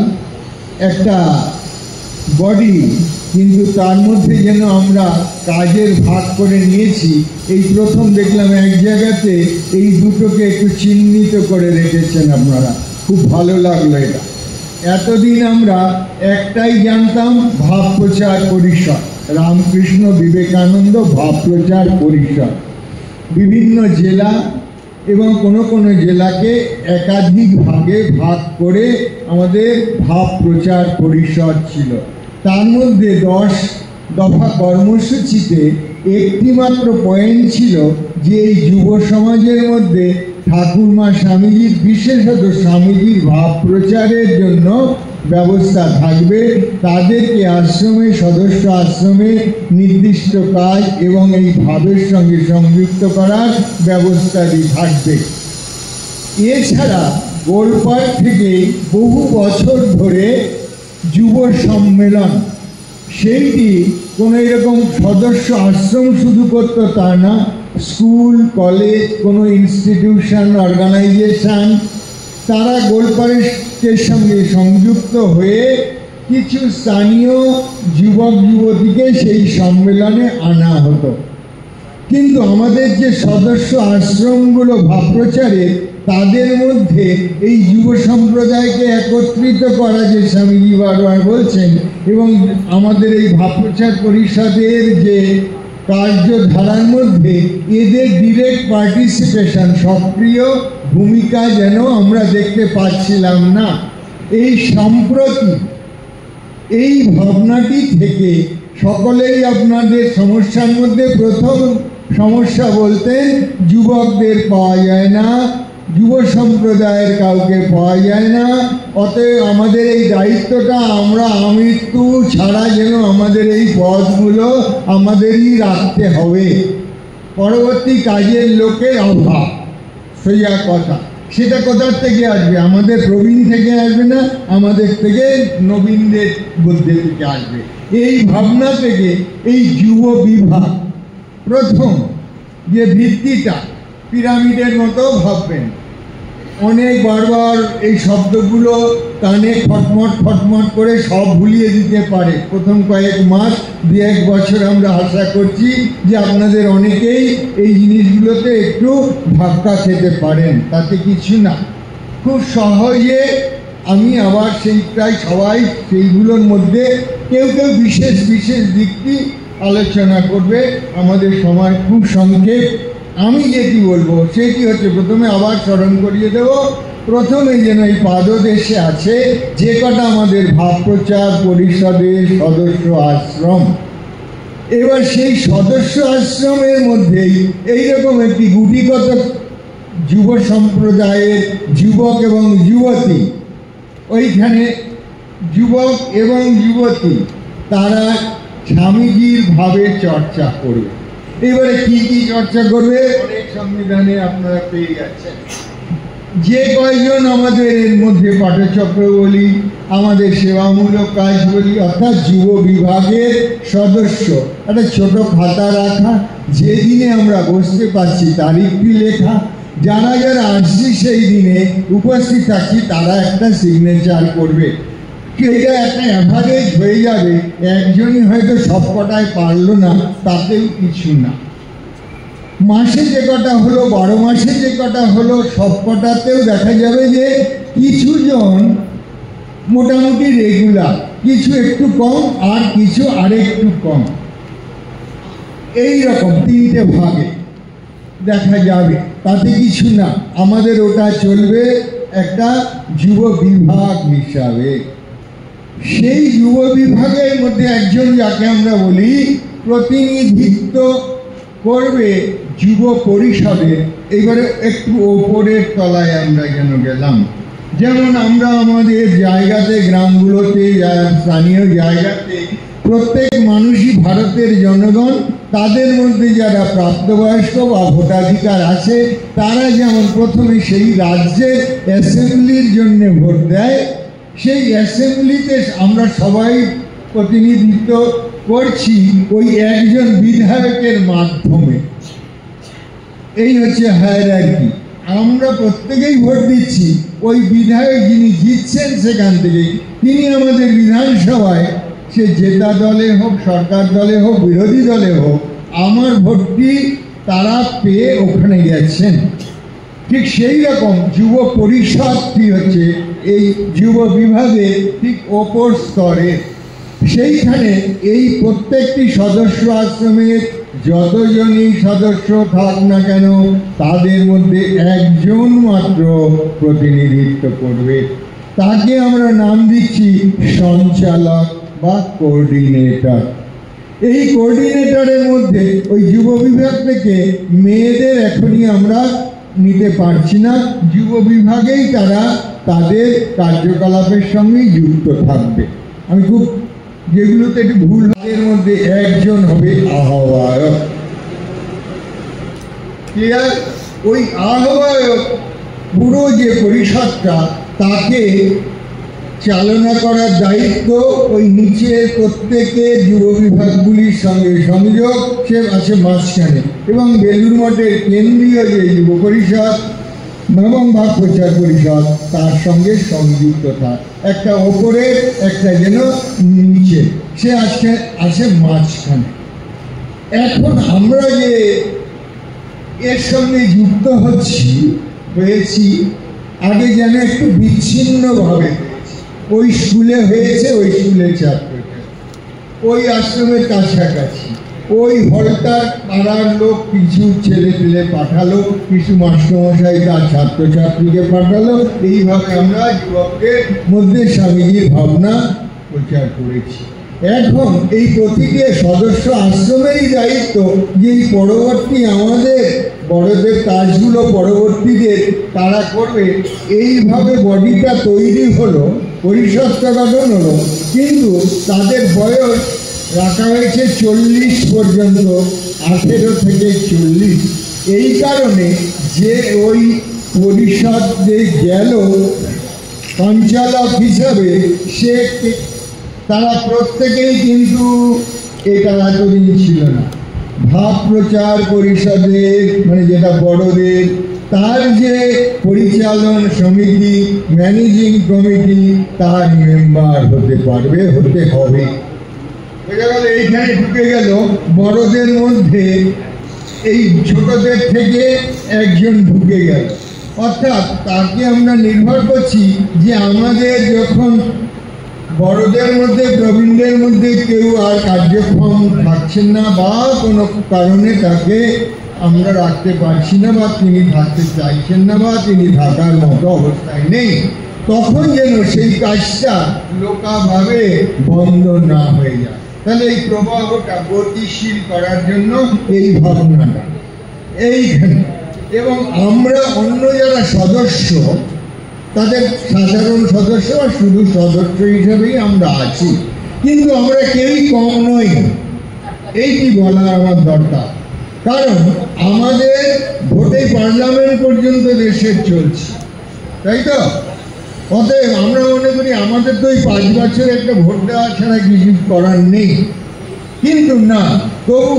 একটা বডি, কিন্তু তার মধ্যে যেন আমরা কাজের ভাগ করে নিয়েছি। এই প্রথম দেখলাম এক জায়গাতে এই দুটোকে একটু চিহ্নিত করে রেখেছেন আপনারা, খুব ভালো লাগলো এটা। এতদিন আমরা একটাই জানতাম, ভাব প্রচার পরিষদ। রামকৃষ্ণ বিবেকানন্দ ভাব প্রচার পরিষদ। বিভিন্ন জেলা এবং কোনো কোনো জেলাকে একাধিক ভাগে ভাগ করে আমাদের ভাব প্রচার পরিষদ ছিল। তার মধ্যে 10 দফা কর্মসূচিতে একটি মাত্র পয়েন্ট ছিল যে এই যুব সমাজের মধ্যে ঠাকুরমা স্বামীজির, বিশেষত স্বামীজির ভাব প্রচারের জন্য ব্যবস্থা থাকবে। তাদেরকে আশ্রমে, সদস্য আশ্রমে নির্দিষ্ট কাজ এবং এই ভাবের সঙ্গে সংযুক্ত করার ব্যবস্থাটি থাকবে। এছাড়া গোলপাড় থেকে বহু বছর ধরে যুব সম্মেলন, সেইটি কোনো এরকম সদস্য আশ্রম শুধু করতো তা না, স্কুল, কলেজ, কোনো ইনস্টিটিউশন, অর্গানাইজেশন, তারা গোলপাড়ের সঙ্গে সংযুক্ত হয়ে কিছু স্থানীয় যুবক যুবতীকে সেই সম্মেলনে আনা হতো। কিন্তু আমাদের যে সদস্য আশ্রমগুলো ভাব প্রচারে, তাদের মধ্যে এই যুব সম্প্রদায়কে একত্রিত করা, যে স্বামীজি বারবার বলছেন, এবং আমাদের এই ভাব প্রচার পরিষদের যে কার্যধারার মধ্যে এদের ডিরেক্ট পার্টিসিপেশন, সক্রিয় ভূমিকা যেন আমরা দেখতে পাচ্ছিলাম না। এই সম্প্রতি এই ভাবনাটি থেকে সকলেই আপনাদের সমস্যার মধ্যে প্রথম সমস্যা বলতেন যুবকদের পাওয়া যায় না, যুব সম্প্রদায়ের কাউকে পাওয়া যায় না। অতএব আমাদের এই দায়িত্বটা আমরা আমৃত্যু ছাড়া যেন আমাদের এই পদগুলো আমাদেরই রাখতে হবে। পরবর্তী কাজের লোকের অভাব, সোজা কথা। সেটা কোথার থেকে আসবে? আমাদের প্রবীণ থেকে আসবে না, আমাদের থেকে নবীনদের মধ্যে থেকে আসবে। এই ভাবনা থেকে এই যুব বিভাগ প্রথম যে ভিত্তিটা পিরামিডের মতো ভাববেন। অনেক বারবার এই শব্দগুলো কানে খটমট খটমট করে সব ভুলিয়ে দিতে পারে। প্রথম কয়েক মাস, 2-1 বছর আমরা আশা করছি যে আপনাদের অনেকেই এই জিনিসগুলোতে একটু ধাক্কা খেতে পারেন, তাতে কিছু না। খুব সহজে আমি আবার সেই প্রায় সবাই সেইগুলোর মধ্যে কেউ কেউ বিশেষ বিশেষ দিকটি আলোচনা করবে। আমাদের সময় খুব সংক্ষেপ। আমি যেটি বলবো সেটি হচ্ছে, প্রথমে আবার স্মরণ করিয়ে দেব, প্রথমে যেন এই পাদদেশে আছে যে কটা আমাদের ভাব প্রচার পরিষদের সদস্য আশ্রম। এবার সেই সদস্য আশ্রমের মধ্যেই এইরকম একটি গুটিগত যুব সম্প্রদায়ের যুবক এবং যুবতী, ওইখানে যুবক এবং যুবতী তারা স্বামীজির ভাবে চর্চা করবে। এবারে কি কি চর্চা করবে? অনেক সংবিধানে আপনারা পেয়ে যাচ্ছেন। যে কয়জন আমাদের এর মধ্যে পাঠচক্র বলি, আমাদের সেবামূলক কাজ বলি, অর্থাৎ যুব বিভাগের সদস্য, একটা ছোট খাতা রাখা, যেদিনে আমরা বসতে পারছি তারিখটি লেখা, যারা যারা আসছি সেই দিনে উপস্থিত থাকছি তারা একটা সিগনেচার করবে। এটা একটা অ্যাভারেজ হয়ে যাবে। একজনই হয়তো সব কটায় পারলো না, তাতেও কিছু না। মাসে যে কটা হলো, 12 মাসে যে কটা হলো, সব কটাতেও দেখা যাবে যে কিছু জন মোটামুটি রেগুলার, কিছু একটু কম, আর কিছু আরেকটু কম। এই রকম 3টে ভাগে দেখা যাবে, তাতে কিছু না। আমাদের ওটা চলবে একটা যুব বিভাগ হিসাবে। সেই যুব বিভাগের মধ্যে একজন, যাকে আমরা বলি প্রতিনিধিত্ব করবে যুব পরিষদের। এবারে একটু ওপরের তলায় আমরা যেন গেলাম। যেমন আমরা আমাদের জায়গাতে, গ্রামগুলোতে, স্থানীয় জায়গাতে প্রত্যেক মানুষই ভারতের জনগণ, তাদের মধ্যে যারা প্রাপ্তবয়স্ক বা ভোটাধিকার আছে তারা যেমন প্রথমে সেই রাজ্যের অ্যাসেম্বলির জন্য ভোট দেয়, সেই অ্যাসেম্বলিতে আমরা সবাই প্রতিনিধিত্ব করছি ওই একজন বিধায়কের মাধ্যমে। এই হচ্ছে হায়ারার্কি। আমরা প্রত্যেকেই ভোট দিচ্ছি, ওই বিধায়ক যিনি জিতছেন সেখান থেকে তিনি আমাদের বিধানসভায়, সে জেতা দলে হোক, সরকার দলে হোক, বিরোধী দলে হোক, আমার ভোটটি তারা পেয়ে ওখানে গেছেন। ঠিক সেই রকম যুব পরিষদটি হচ্ছে এই যুব বিভাগে ঠিক ওপর স্তরে। সেইখানে এই প্রত্যেকটি সদস্য আশ্রমের যতজনই সদস্য থাক না কেন তাদের মধ্যে একজন মাত্র প্রতিনিধিত্ব করবে। তাকে আমরা নাম দিচ্ছি সঞ্চালক বা কোঅর্ডিনেটর। এই কোঅর্ডিনেটরের মধ্যে ওই যুব বিভাগ থেকে মেয়েদের এখনই আমরা নিতে পারছি না, যুব বিভাগেই তারা তাদের কার্যকলাপের সঙ্গে যুক্ত থাকবে। আমি খুব যেগুলোতে একটু ভুল, এর মধ্যে একজন হবে আহ্বায়ক। ক্লিয়ার? ওই আহ্বায়ক পুরো যে পরিষদটা তাকে চালনা করার দায়িত্ব ওই নিচের প্রত্যেকের যুব বিভাগগুলির সঙ্গে সংযোগ, সে আছে মাঝখানে, এবং বেলুড় মঠের কেন্দ্রীয় যে যুব পরিষদ এবং ভাগ প্রচার পরিষদ তার সঙ্গে সংযুক্ত থাক, একটা ওপরে একটা যেন নিচে, সে আজকে আছে মাঝখানে। এখন আমরা যে এর সঙ্গে যুক্ত হয়েছি আগে যেন একটু বিচ্ছিন্নভাবে, ওই স্কুলে হয়েছে, ওই স্কুলের ছাত্র, ওই আশ্রমের কাছাকাছি, ওই হলটার পাড়ার লোক কিছু ছেলে পেলে পাঠালো, কিছু মাস্টারমশাই তার ছাত্রছাত্রীকে পাঠালো, এইভাবে আমরা যুবকদের মধ্যে স্বামীজির ভাবনা প্রচার করেছি। এখন এই প্রতিটি সদস্য আশ্রমেরই দায়িত্ব যে এই পরবর্তী আমাদের বড়দের কাজগুলো পরবর্তীদের তারা করবে। এইভাবে বডিটা তৈরি হলো, পরিষদটা গঠন হলো, কিন্তু তাদের বয়স রাখা হয়েছে 40 পর্যন্ত, 18 থেকে 40। এই কারণে যে ওই পরিষদ যে গেল সঞ্চালক হিসাবে, সে তারা প্রত্যেকেই কিন্তু এটা এতদিন ছিল না। ভাব প্রচার পরিষদের মানে যেটা বড়দের, তার যে পরিচালন সমিতি ম্যানেজিং কমিটি, তার মেম্বার হতে পারবে, হতে হবে। এইখানে ঢুকে গেল বড়দের মধ্যে, এই ছোটদের থেকে একজন ঢুকে গেল, অর্থাৎ তাকে আমরা নির্ভর করছি যে আমাদের যখন বড়দের মধ্যে প্রবীণদের মধ্যে কেউ আর কার্যক্ষম থাকছেন না বা কোনো কারণে তাকে আমরা রাখতে পারছি না বা তিনি থাকতে চাইছেন না বা তিনি থাকার মতো অবস্থায় নেই, তখন যেন সেই কাজটা লোকাভাবে বন্ধ না হয়ে যায়। তাহলে এই প্রবাহটা গতিশীল করার জন্য এই ভাবনাটা এইখানে, এবং আমরা অন্য যারা সদস্য তাদের সাধারণ সদস্য বা শুধু সদস্য হিসেবেই আমরা আছি, কিন্তু আমরা কেউই কম নই, এইটি বলা আমার দরকার। কারণ আমাদের ভোটে পার্লামেন্ট পর্যন্ত দেশের চলছে, তাই তো? অতএব আমরা মনে করি আমাদের তো ওই 5 বছর একটা ভোট দেওয়া ছাড়া কিছু করার নেই, কিন্তু না, তবু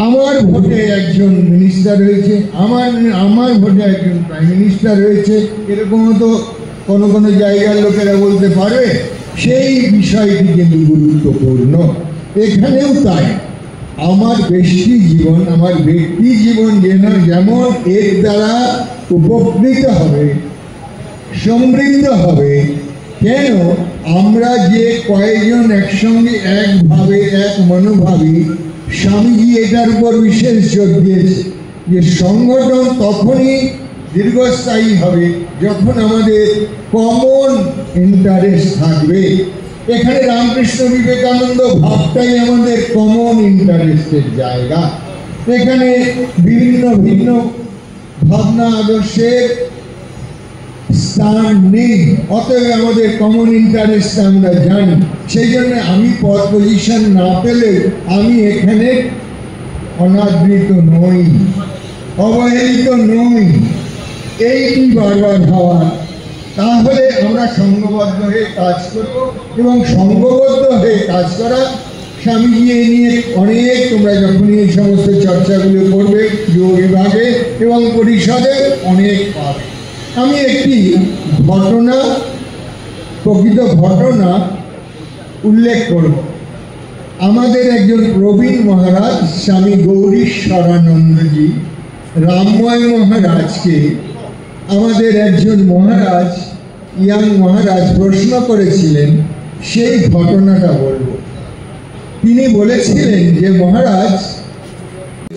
আমার ভোটে একজন মিনিস্টার হয়েছে, আমার ভোটে একজন প্রাইম মিনিস্টার হয়েছে, এরকমও তো কোনো কোনো জায়গার লোকেরা বলতে পারে। সেই বিষয়টি কিন্তু গুরুত্বপূর্ণ। এখানেও তাই, আমার ব্যক্তি জীবন, আমার ব্যক্তি জীবন যেমন এর দ্বারা উপকৃত হবে, সমৃদ্ধ হবে, কেন আমরা যে কয়েকজন একসঙ্গে একভাবে এক মনোভাবী, স্বামীজি এটার উপর বিশেষ জোর দিয়েছে যে সংগঠন তখনই দীর্ঘস্থায়ী হবে যখন আমাদের কমন ইন্টারেস্ট থাকবে। এখানে রামকৃষ্ণ বিবেকানন্দ ভাবটাই আমাদের কমন ইন্টারেস্টের জায়গা। এখানে বিভিন্ন ভিন্ন ভাবনা আদর্শের স্থান নেই, অতএব আমাদের কমন ইন্টারেস্ট আমরা জানি। সেই জন্য আমি পজিশন না পেলে আমি এখানে অনাদৃত নই, অবহেলিত নই, এইটি বারবার ভাবা। তাহলে আমরা সংঘবদ্ধ হয়ে কাজ করব, এবং সংঘবদ্ধ হয়ে কাজ করা স্বামীজি এ নিয়ে অনেক, তোমরা যখনই এই সমস্ত চর্চাগুলো করবে যুব বিভাগে এবং পরিষদে অনেক পাবে। আমি একটি ঘটনা, প্রকৃত ঘটনা উল্লেখ করব। আমাদের একজন প্রবীণ মহারাজ স্বামী গৌরীশ্বরানন্দজি রামময় মহারাজকে আমাদের একজন মহারাজ, ইয়াং মহারাজ প্রশ্ন করেছিলেন সেই ঘটনাটা বলবো। তিনি বলেছিলেন যে মহারাজ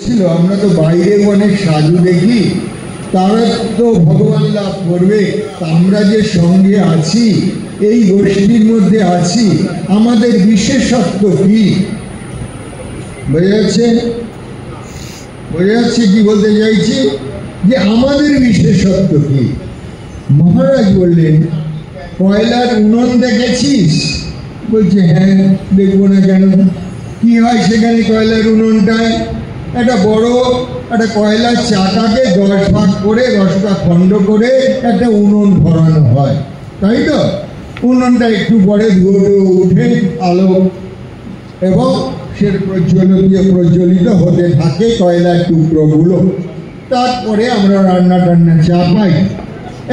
ছিল, আমরা তো বাইরে অনেক সাধু দেখি, তারা তো ভগবান লাভ করবে, আমরা যে সঙ্গে আছি, এই গোষ্ঠীর মধ্যে আছি, আমাদের বিশেষত্ব কি? বোঝা যাচ্ছে? বোঝা যাচ্ছে কি বলতে চাইছি? যে আমাদের বিশেষত্ব কি? মহারাজ বললেন, কয়লার উনুন দেখেছিস? বলছে হ্যাঁ, দেখবো না কেন? কি হয় সেখানে কয়লার উনুনটায়? একটা বড় একটা কয়লার চাকাকে 10 ভাগ করে 10টা খণ্ড করে একটা উনুন ভরানো হয়, তাই তো? উনুনটা একটু পরে ধুয়ে উঠে আলো এবং সে প্রজ্বলিত হতে থাকে কয়লার টুকরোগুলো। তারপরে আমরা রান্না টান্না চাপাই।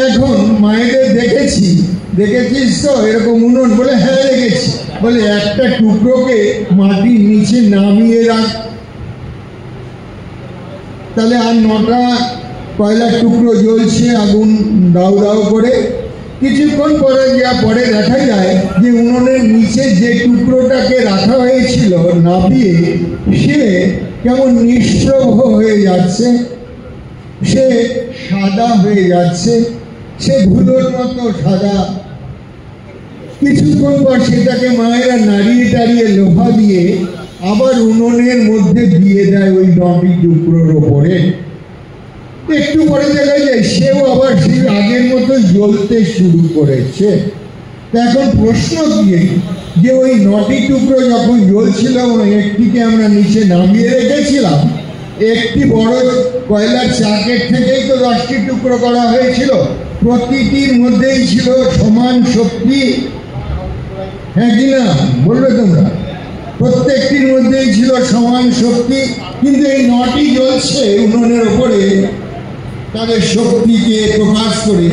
এখন মায়েদের দেখেছিস তো এরকম উনুন? বলে হ্যাঁ দেখেছি। বলে একটা টুকরোকে মাটির নিচে নামিয়ে রাখ, তাহলে আর 9টা কয়লার টুকরো জ্বলছে, আগুন দাউ দাউ করে। কিছুক্ষণ পরে পরে দেখা যায় যে উনুনের নিচে যে টুকরোটাকে রাখা হয়েছিল নাবিয়ে, সে কেমন নিষ্প্রভ হয়ে যাচ্ছে, সে সাদা হয়ে যাচ্ছে, সে ধুলোর মতো সাদা। কিছুক্ষণ পর সেটাকে মায়েরা নাড়িয়ে টাড়িয়ে লোহা দিয়ে আবার উনুনের মধ্যে দিয়ে দেয় ওই 9টি টুকরোর ওপরে। একটু পরে দেখা যায় সেও আবার সেই আগের মতো জ্বলতে শুরু করেছে। এখন প্রশ্ন কি, যে ওই 9টি টুকরো যখন জ্বলছিল, একটিকে আমরা নিচে নামিয়ে রেখেছিলাম, একটি বড় কয়লার চাকের থেকেই তো 10টি টুকরো করা হয়েছিল, প্রতিটির মধ্যেই ছিল সমান শক্তি, হ্যাঁ কি না বলবে তোমরা? প্রত্যেকটির মধ্যেই ছিল সমান শক্তি, কিন্তু এই 9টি জ্বলছে উনুনের ওপরে তাদের শক্তিকে প্রকাশ করে।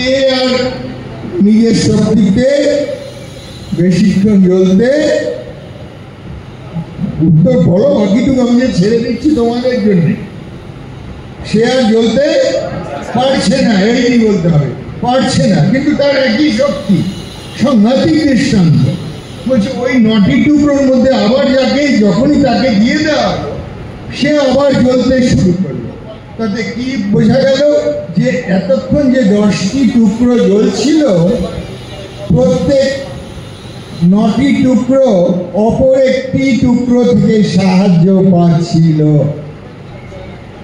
এ আর নিজের শক্তিতে বেশিক্ষণ জ্বলতে, উত্তর বলো, বাকিটুকু আমি ছেড়ে দিচ্ছি তোমাদের জন্য, সে আর জ্বলতে পারছে না, এই বলতে হবে, পারছে না। কিন্তু তার একই শক্তি, সাংঘাতিক দৃষ্টান্ত। বলছে ওই 9টি টুকরোর মধ্যে আবার যখনই তাকে দিয়ে দেওয়া, সে আবার জ্বলতে শুরু করলো। তাতে কি বোঝা গেল? যে এতক্ষণ যে 10টি টুকরো জ্বলছিল, প্রত্যেক 9টি টুকরো অপর একটি টুকরো থেকে সাহায্য পাচ্ছিল।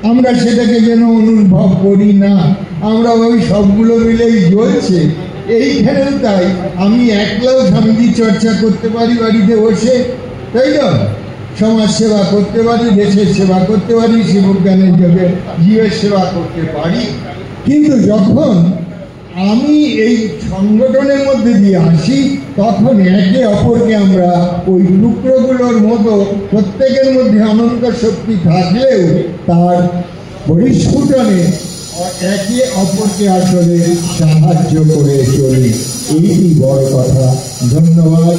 আমরা সেটাকে যেন অনুভব করি না, আমরা ওই সবগুলো মিলেই জ্বলছে। এইখানেও তাই, আমি একলাও স্বামীজি চর্চা করতে পারি বাড়িতে বসে, তাই তো? সমাজ সেবা করতে পারি, দেশের সেবা করতে পারি, শিবজ্ঞানের যোগে জীবের সেবা করতে পারি। কিন্তু যখন আমি এই সংগঠনের মধ্যে দিয়ে আসি, তখন একে অপরকে আমরা ওই টুকরোগুলোর মতো, প্রত্যেকের মধ্যে অনন্ত শক্তি থাকলেও তার পরিস্ফুটনে একে অপরকে আসলে সাহায্য করে চলি। এই বড় কথা। ধন্যবাদ।